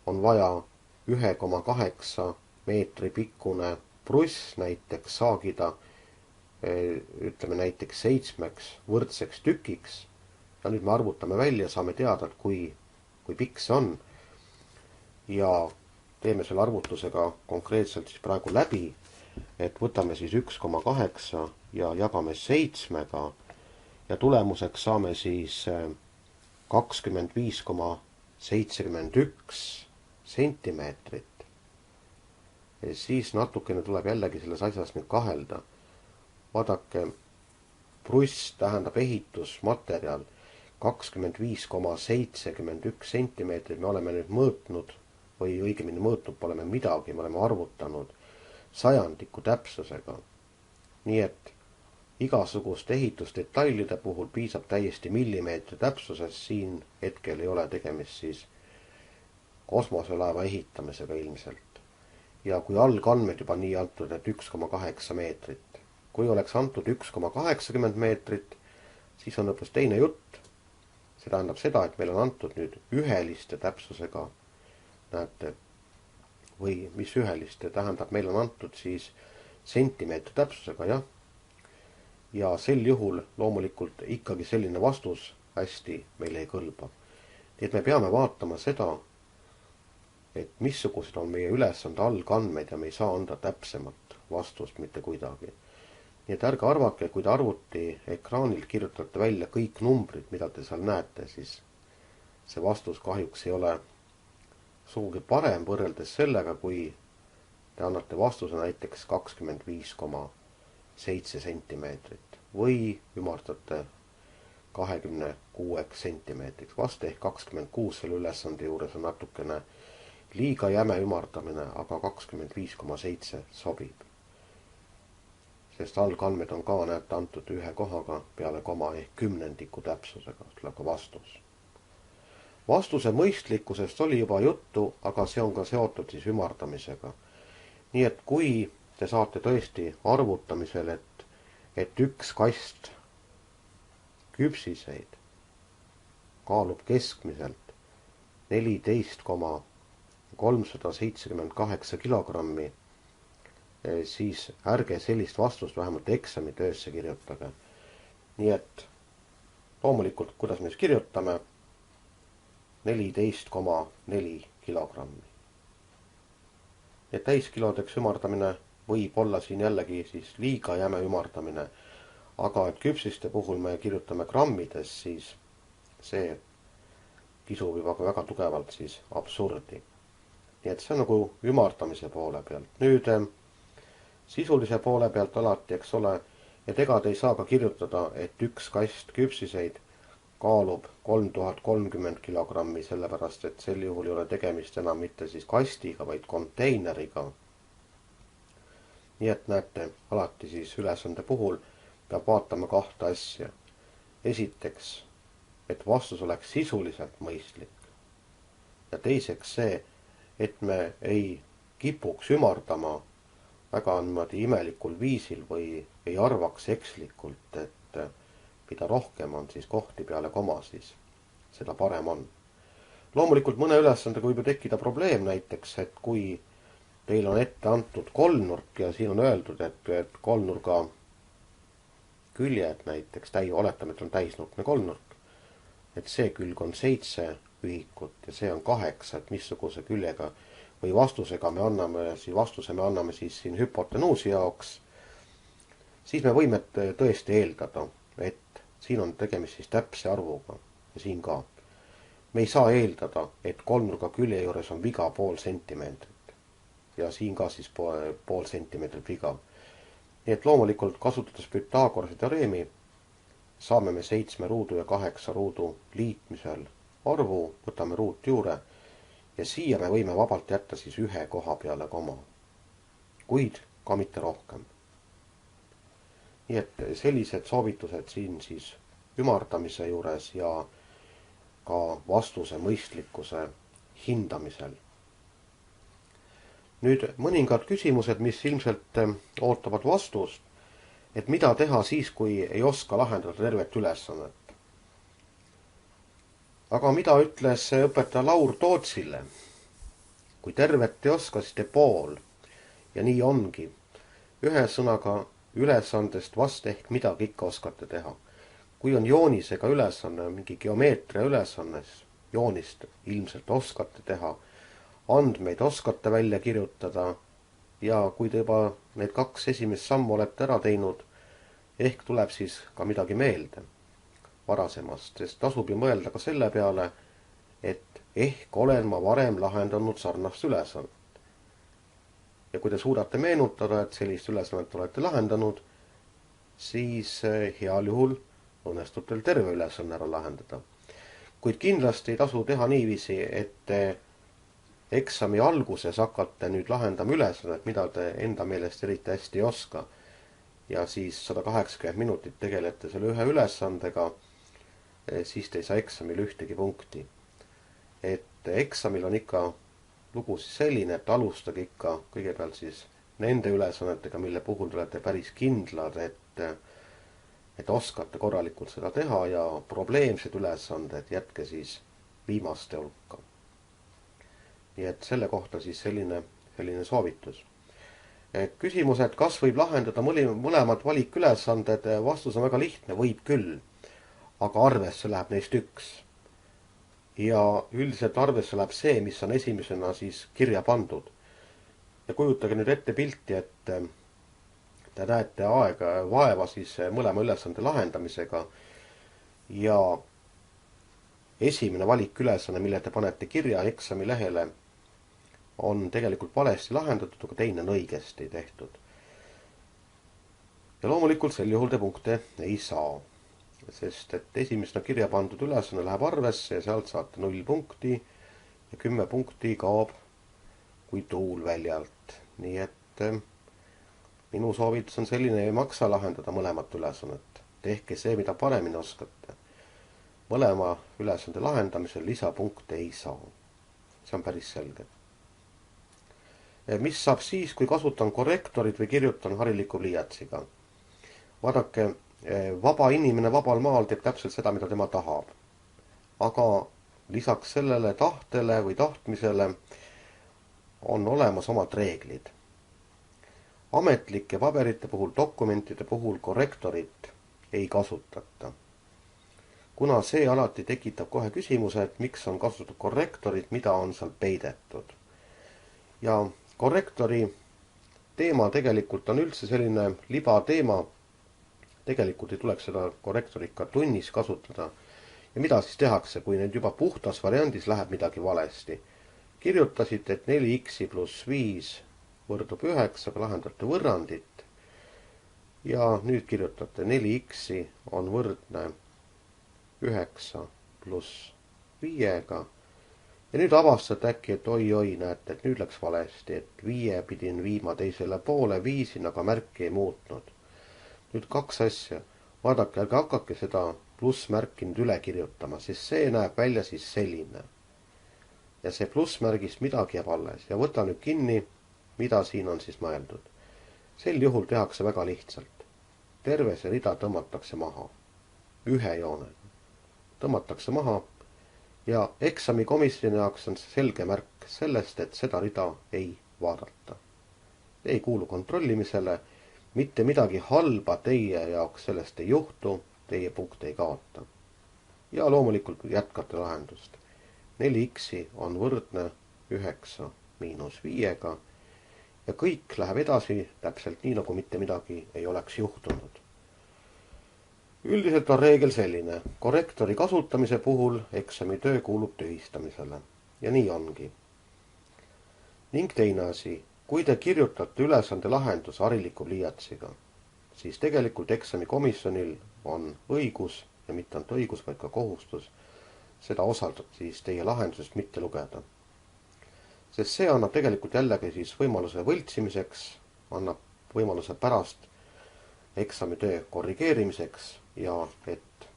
on vaja 1,8 meetri pikkune pruss näiteks saagida, ütleme näiteks 7 võrdseks tükiks, ja nüüd me arvutame välja, saame teada, et kui pikk see on, ja teeme selle arvutusega konkreetselt siis praegu läbi, et võtame siis 1,8 ja jagame 7-ga, ja tulemuseks saame siis 25,71 sentimeetrit. Siis natukene tuleb jällegi selles asjas nüüd kahelda. Vaadake, pruss tähendab ehitusmaterjal 25,71 sentimeetrit. Me oleme nüüd mõõtnud või õigemini mõõtnud pole me midagi, me oleme arvutanud sajandiku täpsusega. Nii et igasuguste ehitusdetailide puhul piisab täiesti millimeetri täpsusest, siin hetkel ei ole tegemist siis kosmoselaeva ehitamisega ilmselt. Ja kui algandmed juba nii antud, et 1,8 meetrit. Kui oleks antud 1,80 meetrit, siis on lõpus teine jutt. See tähendab seda, et meil on antud nüüd üheliste täpsusega, näete, või mis üheliste tähendab, meil on antud siis sentimeetri täpsusega, jah. Ja sel juhul loomulikult ikkagi selline vastus hästi meile ei kõlba. Nii et me peame vaatama seda, et missugused on meie ülesande algandmed ja me ei saa anda täpsemat vastust mitte kuidagi. Nii et ärge arvake, kui te arvuti ekraanilt kirjutate välja kõik numbrid, mida te seal näete, siis see vastus kahjuks ei ole sugugi parem võrreldes sellega, kui te annate vastuse näiteks 25,7 sentimeetrit või ümardate 26 sentimeetriks. Vast ehk 26 selle ülesande juures on natukene liiga jäme ümardamine, aga 25,7 sobib. Sest algandmed on ka näete antud ühe kohaga peale koma ehk kümnendiku täpsusega tuleb ka vastus. Vastuse mõistlikkusest oli juba juttu, aga see on ka seotud siis ümardamisega. Nii et kui te saate tõesti arvutamisel, et üks kast küpsiseid kaalub keskmiselt 14,378 kilogrammi, siis ärge sellist vastust vähemalt eksamitöösse kirjutage. Nii et loomulikult, kuidas me siis kirjutame, 14,4 kilogrammi. Ja täiskilodeks ümardamine võib olla siin jällegi siis liiga jäme ümardamine, aga et küpsiste puhul me kirjutame grammides, siis see kisub juba väga tugevalt siis absurdi. Nii et see on nagu ümardamise poole pealt. Nüüd sisulise poole pealt alati, eks ole, et ega te ei saa ka kirjutada, et üks kast küpsiseid kaalub 3030 kilogrammi, sellepärast et sel juhul ei ole tegemist enam mitte siis kastiga, vaid konteineriga. Nii et näete, alati siis ülesande puhul peab vaatama kahte asja. Esiteks, et vastus oleks sisuliselt mõistlik. Ja teiseks see, et me ei kipuks ümardama väga niimoodi imelikul viisil või ei arvaks ekslikult, et mida rohkem on siis kohti peale koma, siis seda parem on. Loomulikult mõne ülesandega võib ju tekkida probleem, näiteks, et kui teil on ette antud kolmnurk ja siin on öeldud, et kolmnurga küljed näiteks, oletame, et on täisnurkne kolmnurk, et see külg on 7 ühikut ja see on 8, et missuguse küljega või vastuse me anname siis siin hüpotenuusi jaoks, siis me võime tõesti eeldada, et siin on tegemist siis täpse arvuga ja siin ka. Me ei saa eeldada, et kolmnurga külje juures on viga pool sentimeetrit ja siin ka siis pool sentimeetrit viga. Nii et loomulikult kasutades Pythagorase teoreemi saame me 7 ruudu ja 8 ruudu liitmisel arvu, võtame ruutjuure ja siia me võime vabalt jätta siis ühe koha peale koma, kuid ka mitte rohkem. Nii et sellised soovitused siin siis ümardamise juures ja ka vastuse mõistlikkuse hindamisel. Nüüd mõningad küsimused, mis ilmselt ootavad vastust, et mida teha siis, kui ei oska lahendada tervet ülesannet. Aga mida ütles õpetaja Laur Tootsile? Kui tervet ei oska, siis tee pool. Ja nii ongi. Ühe sõnaga ülesandest vast ehk midagi ikka oskate teha. Kui on joonisega ülesanne, mingi geomeetria ülesannes, joonist ilmselt oskate teha, andmeid oskate välja kirjutada ja kui te juba need 2 esimest sammu olete ära teinud, ehk tuleb siis ka midagi meelde varasemast, sest tasub ju mõelda ka selle peale, et ehk olen ma varem lahendanud sarnast ülesannet. Ja kui te suudate meenutada, et sellist ülesannet olete lahendanud, siis heal juhul õnnestub teil terve ülesanne ära lahendada. Kuid kindlasti ei tasu teha niiviisi, et eksami alguses hakkate nüüd lahendama ülesannet, mida te enda meelest eriti hästi ei oska. Ja siis 180 minutit tegelete selle ühe ülesandega, siis te ei saa eksamil ühtegi punkti. Et eksamil on ikka lugu siis selline, et alustage ikka kõigepealt siis nende ülesannetega, mille puhul te olete päris kindlad, et oskate korralikult seda teha ja probleemsed ülesanded jätke siis viimaste hulka. Nii et selle kohta siis selline soovitus. Küsimus, et kas võib lahendada mõlemad valikülesanded, vastus on väga lihtne, võib küll, aga arvesse läheb neist üks. Ja üldiselt arvesse läheb see, mis on esimesena siis kirja pandud. Ja kujutage nüüd ette pilti, et te näete vaeva siis mõlema ülesande lahendamisega ja esimene valikülesanne, mille te panete kirja eksami lehele, on tegelikult valesti lahendatud, aga teine on õigesti tehtud. Ja loomulikult sel juhul te punkte ei saa, sest et esimesena kirja pandud ülesanne läheb arvesse ja sealt saate 0 punkti ja 10 punkti kaob kui tuul väljalt. Nii et minu soovitus on selline, ei maksa lahendada mõlemat ülesannet. Tehke see, mida paremini oskate. Mõlema ülesande lahendamisel lisapunkte ei saa. See on päris selge. Mis saab siis, kui kasutan korrektorit või kirjutan hariliku pliiatsiga? Vaadake, vaba inimene vabal maal teeb täpselt seda, mida tema tahab. Aga lisaks sellele tahtele või tahtmisele on olemas omad reeglid. Ametlike paberite puhul, dokumentide puhul korrektorit ei kasutata. Kuna see alati tekitab kohe küsimuse, et miks on kasutatud korrektorit, mida on seal peidetud. Ja korrektori teema tegelikult on üldse selline libateema. Tegelikult ei tuleks seda korrektorit ka tunnis kasutada. Ja mida siis tehakse, kui nüüd juba puhtas variandis läheb midagi valesti? Kirjutasite, et 4x + 5 võrdub 9, aga lahendate võrrandit. ja nüüd kirjutate 4x on võrdne 9 pluss 5-ga. Ja nüüd avastate äkki, et oi-oi, näete, et nüüd läks valesti, et 5 pidin viima teisele poole, viisin, aga märki ei muutnud. Nüüd 2 asja. Vaadake, ärge hakake seda plussmärki nüüd üle kirjutama, sest see näeb välja siis selline. Ja see plussmärgist midagi jääb alles ja võta nüüd kinni, mida siin on siis mõeldud. Sel juhul tehakse väga lihtsalt. Terve see rida tõmmatakse maha. Ühe joonega. Tõmmatakse maha ja eksamikomisjoni jaoks on selge märk sellest, et seda rida ei vaadata. Ei kuulu kontrollimisele, mitte midagi halba teie jaoks sellest ei juhtu, teie punkt ei kaota. Ja loomulikult jätkate lahendust. 4x on võrdne 9 miinus 5-ga ja kõik läheb edasi täpselt nii, nagu mitte midagi ei oleks juhtunud. Üldiselt on reegel selline. Korrektori kasutamise puhul eksamitöö kuulub tühistamisele. Ja nii ongi. Ning teine asi. Kui te kirjutate ülesande lahendus hariliku pliiatsiga, siis tegelikult eksamikomisjonil on õigus, ja mitte ainult õigus, vaid ka kohustus, seda osalt siis teie lahendusest mitte lugeda. Sest see annab tegelikult jällegi siis võimaluse võltsimiseks, annab võimaluse pärast eksamitöö korrigeerimiseks ja et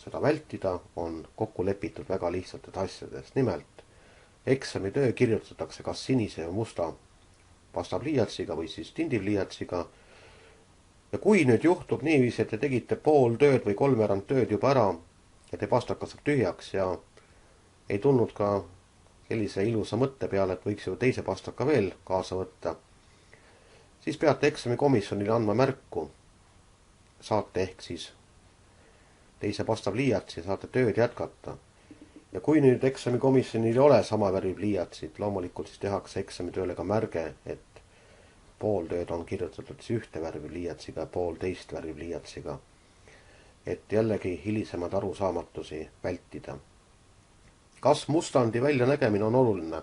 seda vältida on kokku lepitud väga lihtsatest asjadest. Nimelt, eksamitöö kirjutatakse kas sinise ja musta pastapliiatsiga või siis tindipliiatsiga. Ja kui nüüd juhtub niiviisi, et te tegite pool tööd või 3/4 tööd juba ära ja te pastaka saab tühjaks ja ei tulnud ka sellise ilusa mõtte peale, et võiks ju teise pastaka veel kaasa võtta, siis peate eksamikomisjonile andma märku. Saate ehk siis teise pastapliiatsi ja saate tööd jätkata. Ja kui nüüd eksamikomisjonil ei ole sama värvi pliiatsid, loomulikult siis tehakse eksamitööle ka märge, et pool tööd on kirjutatud siis ühte värvi pliiatsiga ja pool teist värvi pliiatsiga. Et jällegi hilisemad arusaamatusi vältida. Kas mustandi väljanägemine on oluline?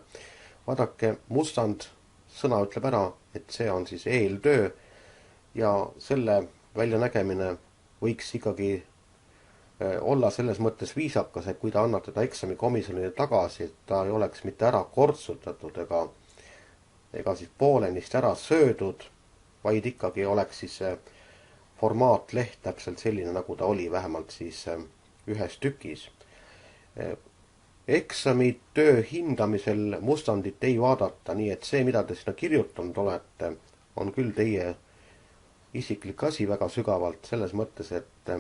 Vaadake, mustand sõna ütleb ära, et see on siis eeltöö ja selle väljanägemine võiks ikkagi olla selles mõttes viisakas, et kui te annate ta eksamikomisjonile tagasi, et ta ei oleks mitte ära kortsutatud ega siis poolenisti ära söödud, vaid ikkagi oleks siis formaatleht täpselt selline, nagu ta oli, vähemalt siis ühes tükis. Eksamitöö hindamisel mustandit ei vaadata, nii et see, mida te sinna kirjutanud olete, on küll teie isiklik asi väga sügavalt selles mõttes, et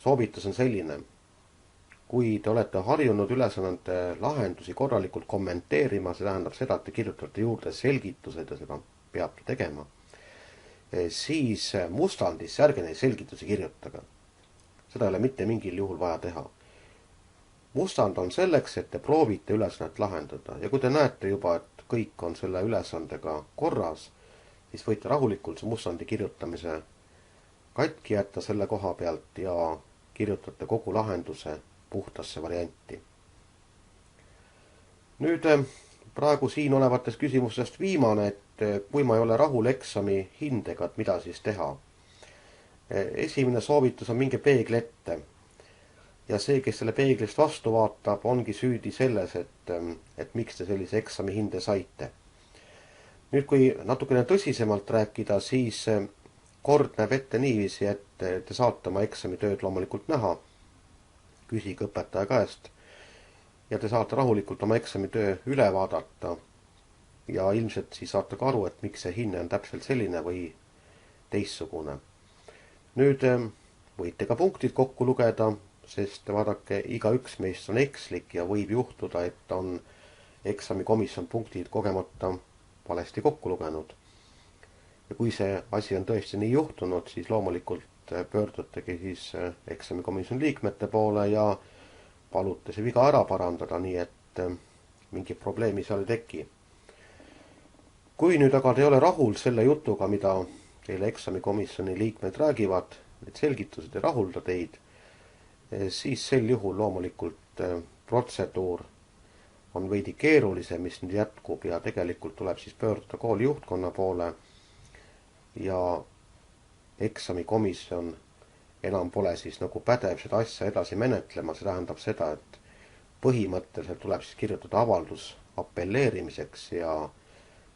soovitus on selline. Kui te olete harjunud ülesannete lahendusi korralikult kommenteerima, see tähendab seda, et te kirjutate juurde selgitused ja seda peab tegema, siis mustandis ärge neid selgitusi kirjutage. Seda ei ole mitte mingil juhul vaja teha. Mustand on selleks, et te proovite ülesannet lahendada ja kui te näete juba, et kõik on selle ülesandega korras, siis võite rahulikult see mustandi kirjutamise katki jätta selle koha pealt ja kirjutate kogu lahenduse puhtasse varianti. Nüüd praegu siin olevatest küsimustest viimane, et kui ma ei ole rahul eksami hindega, et mida siis teha. Esimene soovitus on minge peegli ette. Ja see, kes selle peeglist vastu vaatab, ongi süüdi selles, et miks te sellise eksami hinde saite. Nüüd, kui natukene tõsisemalt rääkida, siis kord näeb ette niiviisi, et te saate oma eksamitööd loomulikult näha, küsige õpetaja käest ja te saate rahulikult oma eksamitöö üle vaadata ja ilmselt siis saate ka aru, et miks see hinne on täpselt selline või teistsugune. Nüüd võite ka punktid kokku lugeda, sest vaadake, igaüks meist on ekslik ja võib juhtuda, et on eksamikomisjon punktid kogemata valesti kokku lugenud. Ja kui see asi on tõesti nii juhtunud, siis loomulikult pöördutegi siis eksamikomisjoni liikmete poole ja palute see viga ära parandada, nii et mingi probleemi seal ei teki. Kui nüüd aga te ei ole rahul selle jutuga, mida teile eksamikomisjoni liikmed räägivad, need selgitused ei rahulda teid, siis sel juhul loomulikult protseduur on veidi keerulisem, mis nüüd jätkub ja tegelikult tuleb siis pöörduda kooli juhtkonna poole ja eksamikomisjon enam pole siis nagu pädev seda asja edasi menetlema, see tähendab seda, et põhimõtteliselt tuleb siis kirjutada avaldus apelleerimiseks ja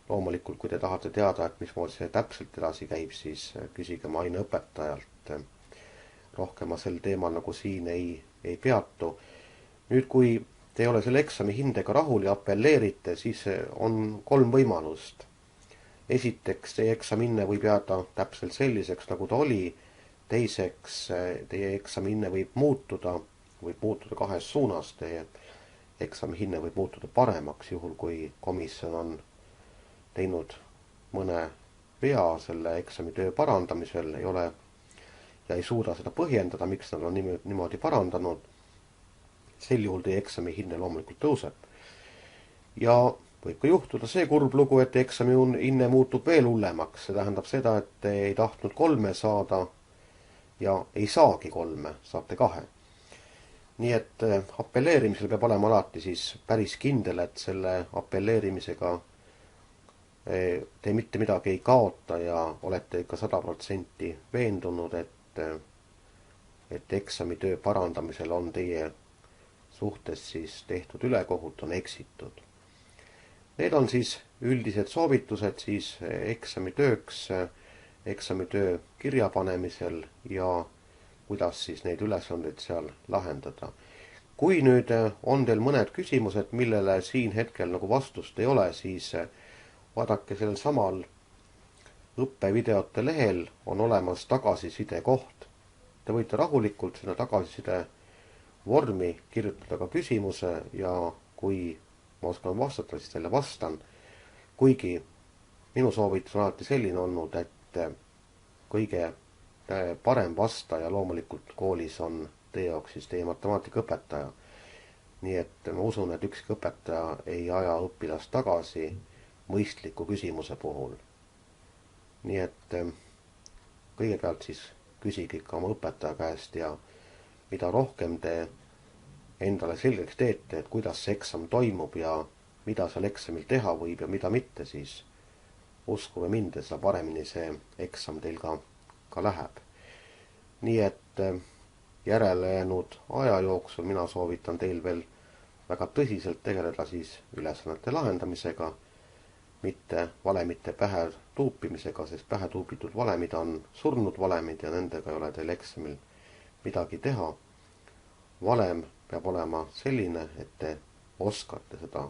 loomulikult, kui te tahate teada, et mismoodi see täpselt edasi käib, siis küsige oma aineõpetajalt. Rohkem ma sel teemal nagu siin ei peatu. Nüüd, kui te ei ole selle eksami hindega rahul ja apelleerite, siis on 3 võimalust. Esiteks, teie eksamihinne võib jääda täpselt selliseks, nagu ta oli. Teiseks, teie eksamihinne võib muutuda 2 suunas. Teie eksamihinne võib muutuda paremaks, juhul kui komisjon on teinud mõne vea selle eksamitöö parandamisel, ei suuda seda põhjendada, miks nad on niimoodi parandanud. Sel juhul teie eksamihinne loomulikult tõuseb. Ja võib ka juhtuda see kurb lugu, et eksamihinne muutub veel hullemaks. See tähendab seda, et te ei tahtnud 3 saada ja ei saagi 3, saate 2. Nii et apelleerimisel peab olema alati siis päris kindel, et selle apelleerimisega te mitte midagi ei kaota ja olete ikka 100% veendunud, et eksamitöö parandamisel on teie suhtes siis tehtud ülekohut, on eksitud. Need on siis üldised soovitused siis eksamitööks, eksamitöö kirjapanemisel ja kuidas siis neid ülesandeid seal lahendada. Kui nüüd on teil mõned küsimused, millele siin hetkel nagu vastust ei ole, siis vaadake sellel samal õppevideote lehel on olemas tagasiside koht. Te võite rahulikult seda tagasiside vormi kirjutada ka küsimuse ja kui ma oskan vastata, siis teile vastan. Kuigi minu soovitus on alati selline olnud, et kõige parem vastaja loomulikult koolis on teie jaoks siis teie matemaatikaõpetaja. Nii et ma usun, et ükski õpetaja ei aja õpilast tagasi mõistliku küsimuse puhul. Nii et kõigepealt siis küsige ikka oma õpetaja käest ja mida rohkem te endale selgeks teete, et kuidas see eksam toimub ja mida seal eksamil teha võib ja mida mitte, siis uskuge mind, seda paremini see eksam teil ka läheb. Nii et järele jäänud aja jooksul mina soovitan teil veel väga tõsiselt tegeleda siis ülesannete lahendamisega, mitte valemite pähe tuupimisega, sest pähe tuupitud valemid on surnud valemid ja nendega ei ole teil eksamil midagi teha. Valem peab olema selline, et te oskate seda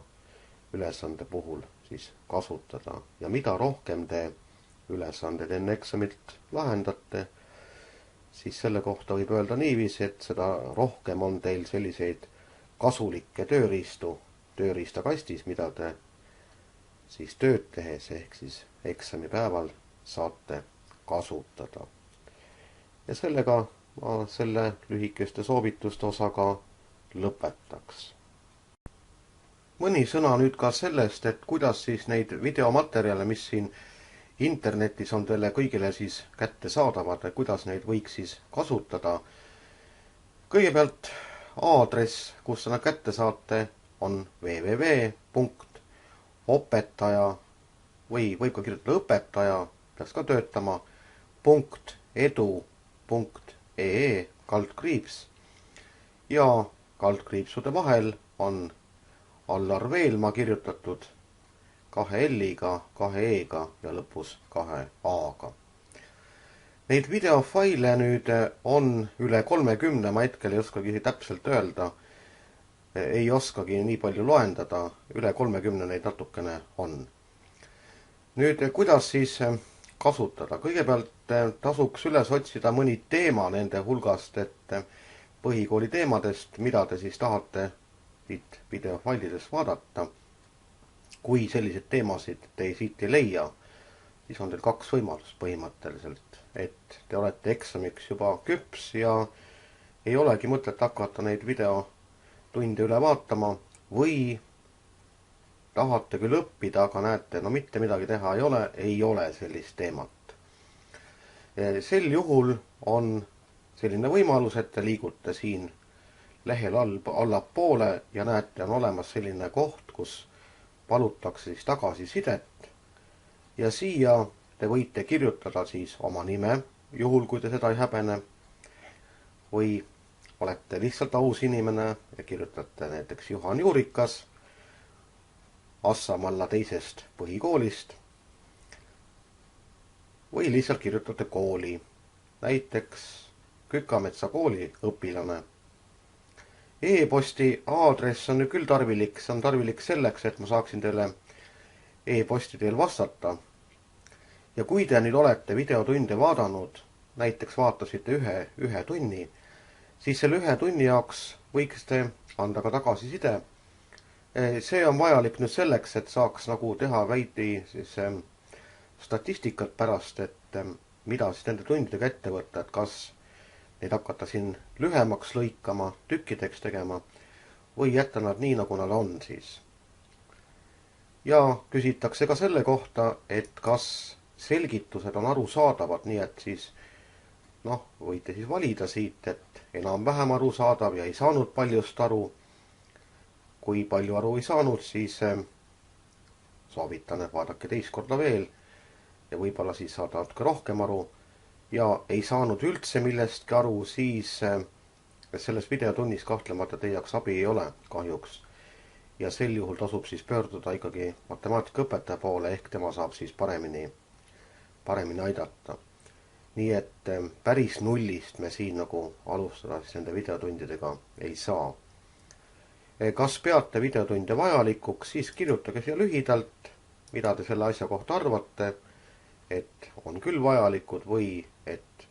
ülesande puhul siis kasutada ja mida rohkem te ülesanded enne eksamit lahendate, siis selle kohta võib öelda niiviisi, et seda rohkem on teil selliseid kasulikke tööriistu tööriistakastis, mida te siis tööd tehes ehk siis eksamipäeval saate kasutada. Ja sellega ma selle lühikeste soovituste osaga lõpetaks. Mõni sõna nüüd ka sellest, et kuidas siis neid videomaterjale, mis siin internetis on teile kõigile siis kätte saadavad, kuidas neid võiks siis kasutada. Kõigepealt aadress, kus seda kätte saate, on www.opetaja või võib ka kirjutada õpetaja, peaks ka töötama, .edu.ee/, ja kaldkriipsude vahel on Allar Veelma kirjutatud 2 L-iga, 2 E-ga ja lõpus 2 A-ga. Neid videofaile nüüd on üle 30, ma hetkel ei oskagi täpselt öelda, ei oskagi nii palju loendada, üle 30 neid natukene on. Nüüd, kuidas siis kasutada? Kõigepealt tasuks üles otsida mõni teema nende hulgast, et põhikooli teemadest, mida te siis tahate siit videofailides vaadata. Kui selliseid teemasid te siit ei leia, siis on teil 2 võimalust põhimõtteliselt, et te olete eksamiks juba küps ja ei olegi mõtet hakata neid videotunde üle vaatama või tahate küll õppida, aga näete, no mitte midagi teha ei ole sellist teemat. Sel juhul on selline võimalus, et te liigute siin lehel allapoole ja näete, on olemas selline koht, kus palutakse siis tagasisidet ja siia te võite kirjutada siis oma nime, juhul kui te seda ei häbene, või olete lihtsalt aus inimene ja kirjutate näiteks Juhan Juurikas Assamalla teisest põhikoolist, või lihtsalt kirjutate kooli, näiteks Kükametsa kooli õpilane. E-posti aadress on nüüd küll tarvilik, see on tarvilik selleks, et ma saaksin teile e-posti teel vastata. Ja kui te nüüd olete videotunde vaadanud, näiteks vaatasite ühe tunni, siis selle 1 tunni jaoks võiks te anda ka tagasiside. See on vajalik nüüd selleks, et saaks nagu teha veidi siis statistikat pärast, et mida siis nende tundidega ette võtta, et kas neid hakata siin lühemaks lõikama, tükkideks tegema või jätta nad nii, nagu nad on siis. Ja küsitakse ka selle kohta, et kas selgitused on arusaadavad, nii et siis võite siis valida siit, et enam-vähem arusaadav ja ei saanud paljust aru. Kui palju aru ei saanud, siis soovitan, et vaadake teist korda veel ja võib-olla siis saada natuke rohkem aru. Ja ei saanud üldse millestki aru, siis selles videotunnis kahtlemata teie jaoks abi ei ole kahjuks. Ja sel juhul tasub siis pöörduda ikkagi matemaatikaõpetaja poole, ehk tema saab siis paremini aidata. Nii et päris nullist me siin nagu alustada siis nende videotundidega ei saa. Kas peate videotunde vajalikuks, siis kirjutage siia lühidalt, mida te selle asja kohta arvate, et on küll vajalikud või et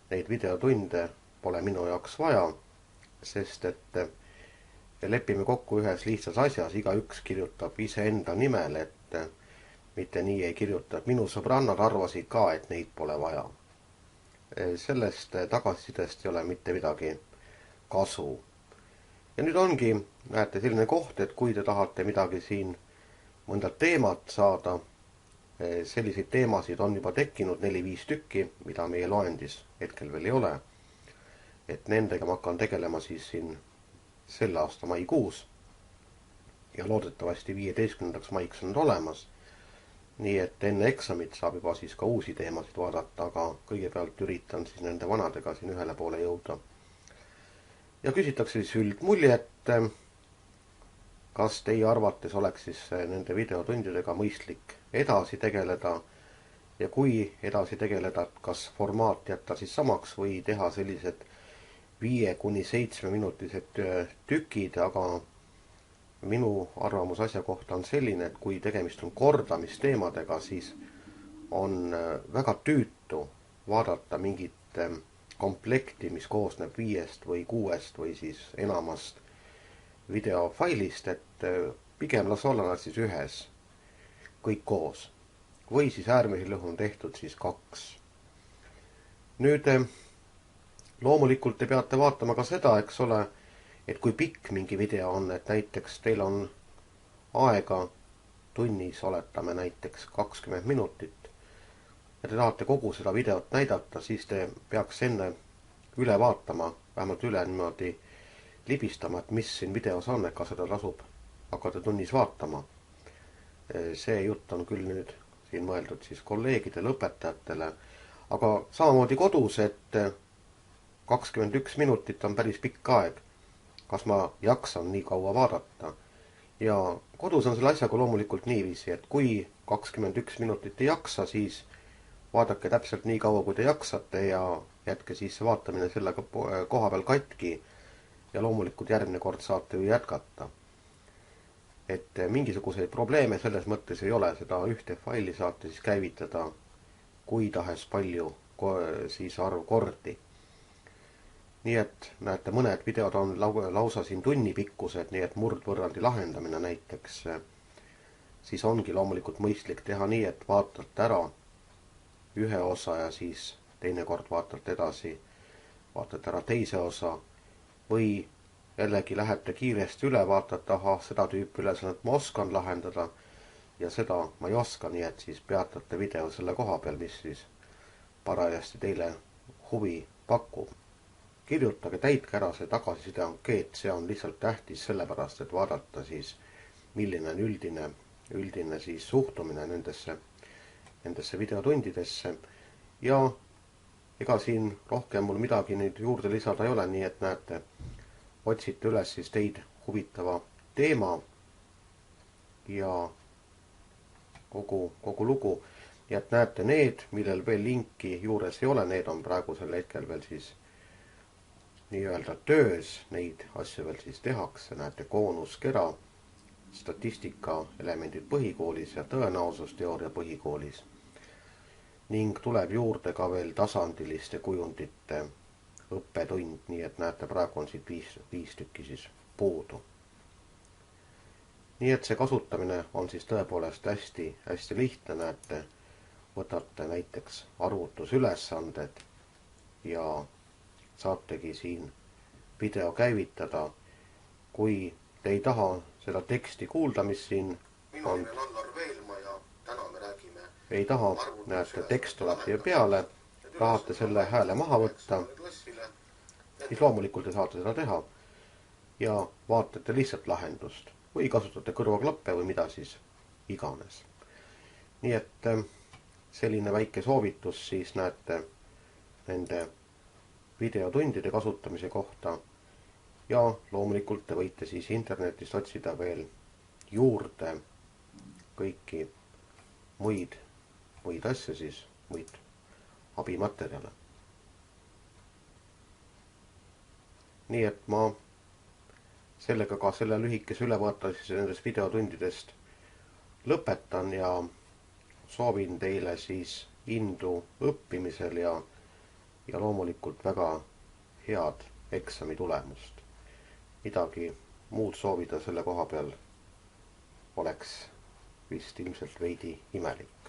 neid videotunde pole minu jaoks vaja, sest et lepime kokku ühes lihtsas asjas, igaüks kirjutab iseenda nimel, et mitte nii ei kirjuta, et minu sõbrannad arvasid ka, et neid pole vaja. Sellest tagasisidest ei ole mitte midagi kasu. Ja nüüd ongi, näete, selline koht, et kui te tahate midagi siin mõndalt teemat saada, selliseid teemasid on juba tekkinud 4-5 tükki, mida meie loendis hetkel veel ei ole. Et nendega ma hakkan tegelema siis siin selle aasta maikuus ja loodetavasti 15. maiks on olemas. Nii et enne eksamit saab juba siis ka uusi teemasid vaadata, aga kõigepealt üritan siis nende vanadega siin ühele poole jõuda. Ja küsitakse siis üldmuljet, kas teie arvates oleks siis nende videotundidega mõistlik edasi tegeleda ja kui edasi tegeleda, kas formaat jätta siis samaks või teha sellised 5-7 minutilised tükid, aga minu arvamus asja kohta on selline, et kui tegemist on kordamisteemadega, siis on väga tüütu vaadata mingit komplekti, mis koosneb 5 või 6 või siis enamast videofailist, et pigem las olla nad siis ühes kõik koos. Või siis äärmisel juhul on tehtud siis 2. Nüüd loomulikult te peate vaatama ka seda, eks ole, et kui pikk mingi video on, et näiteks teil on aega tunnis, oletame näiteks 20 minutit ja te tahate kogu seda videot näidata, siis te peaks enne üle vaatama, vähemalt üle niimoodi libistama, et mis siin videos on, et kas seda tasub hakata tunnis vaatama. See jutt on küll nüüd siin mõeldud siis kolleegidele, õpetajatele, aga samamoodi kodus, et 21 minutit on päris pikk aeg. Kas ma jaksan nii kaua vaadata. Ja kodus on selle asjaga loomulikult niiviisi, et kui 21 minutit ei jaksa, siis vaadake täpselt nii kaua, kui te jaksate ja jätke siis vaatamine sellega koha peal katki ja loomulikult järgmine kord saate ju jätkata. Et mingisuguseid probleeme selles mõttes ei ole, seda ühte faili saate siis käivitada kui tahes palju siis arv kordi. Nii et näete, mõned videod on lausa siin tunni pikkused, nii et murdvõrrandi lahendamine näiteks, siis ongi loomulikult mõistlik teha nii, et vaatate ära ühe osa ja siis teinekord vaatate edasi, vaatate ära teise osa või jällegi lähete kiiresti üle, vaatate, ahah, seda tüüpi ülesannet ma oskan lahendada ja seda ma ei oska, nii et siis peatate video selle koha peal, mis siis parajasti teile huvi pakub. Kirjutage, täitke ära see tagasiside ankeet, see on lihtsalt tähtis sellepärast, et vaadata siis, milline on üldine siis suhtumine nendesse videotundidesse ja ega siin rohkem mul midagi nüüd juurde lisada ei ole, nii et näete, otsite üles siis teid huvitava teema ja kogu lugu. Ja et näete, need, millel veel linki juures ei ole, need on praegusel hetkel veel siis nii-öelda töös, neid asju veel siis tehakse. Näete, koonuskera, statistika elemendid põhikoolis ja tõenäosusteooria põhikoolis. Ning tuleb juurde ka veel tasandiliste kujundite õppetund, nii et näete, praegu on siit viis tükki siis puudu. Nii et see kasutamine on siis tõepoolest hästi lihtne, näete, võtate näiteks arvutusülesanded ja saategi siin video käivitada. Kui te ei taha seda teksti kuulda, mis siin on, ei taha, näete, tekst tuleb siia peale, tahate selle hääle maha võtta, siis loomulikult te saate seda teha ja vaatate lihtsalt lahendust või kasutate kõrvaklappe või mida siis iganes. Nii et selline väike soovitus siis näete nende videotundide kasutamise kohta ja loomulikult te võite siis internetist otsida veel juurde kõiki muid asju siis, muid abimaterjale. Nii et ma sellega ka selle lühikese ülevaate siis nendest videotundidest lõpetan ja soovin teile siis indu õppimisel ja loomulikult väga head eksami tulemust. Midagi muud soovida selle koha peal oleks vist ilmselt veidi imelik.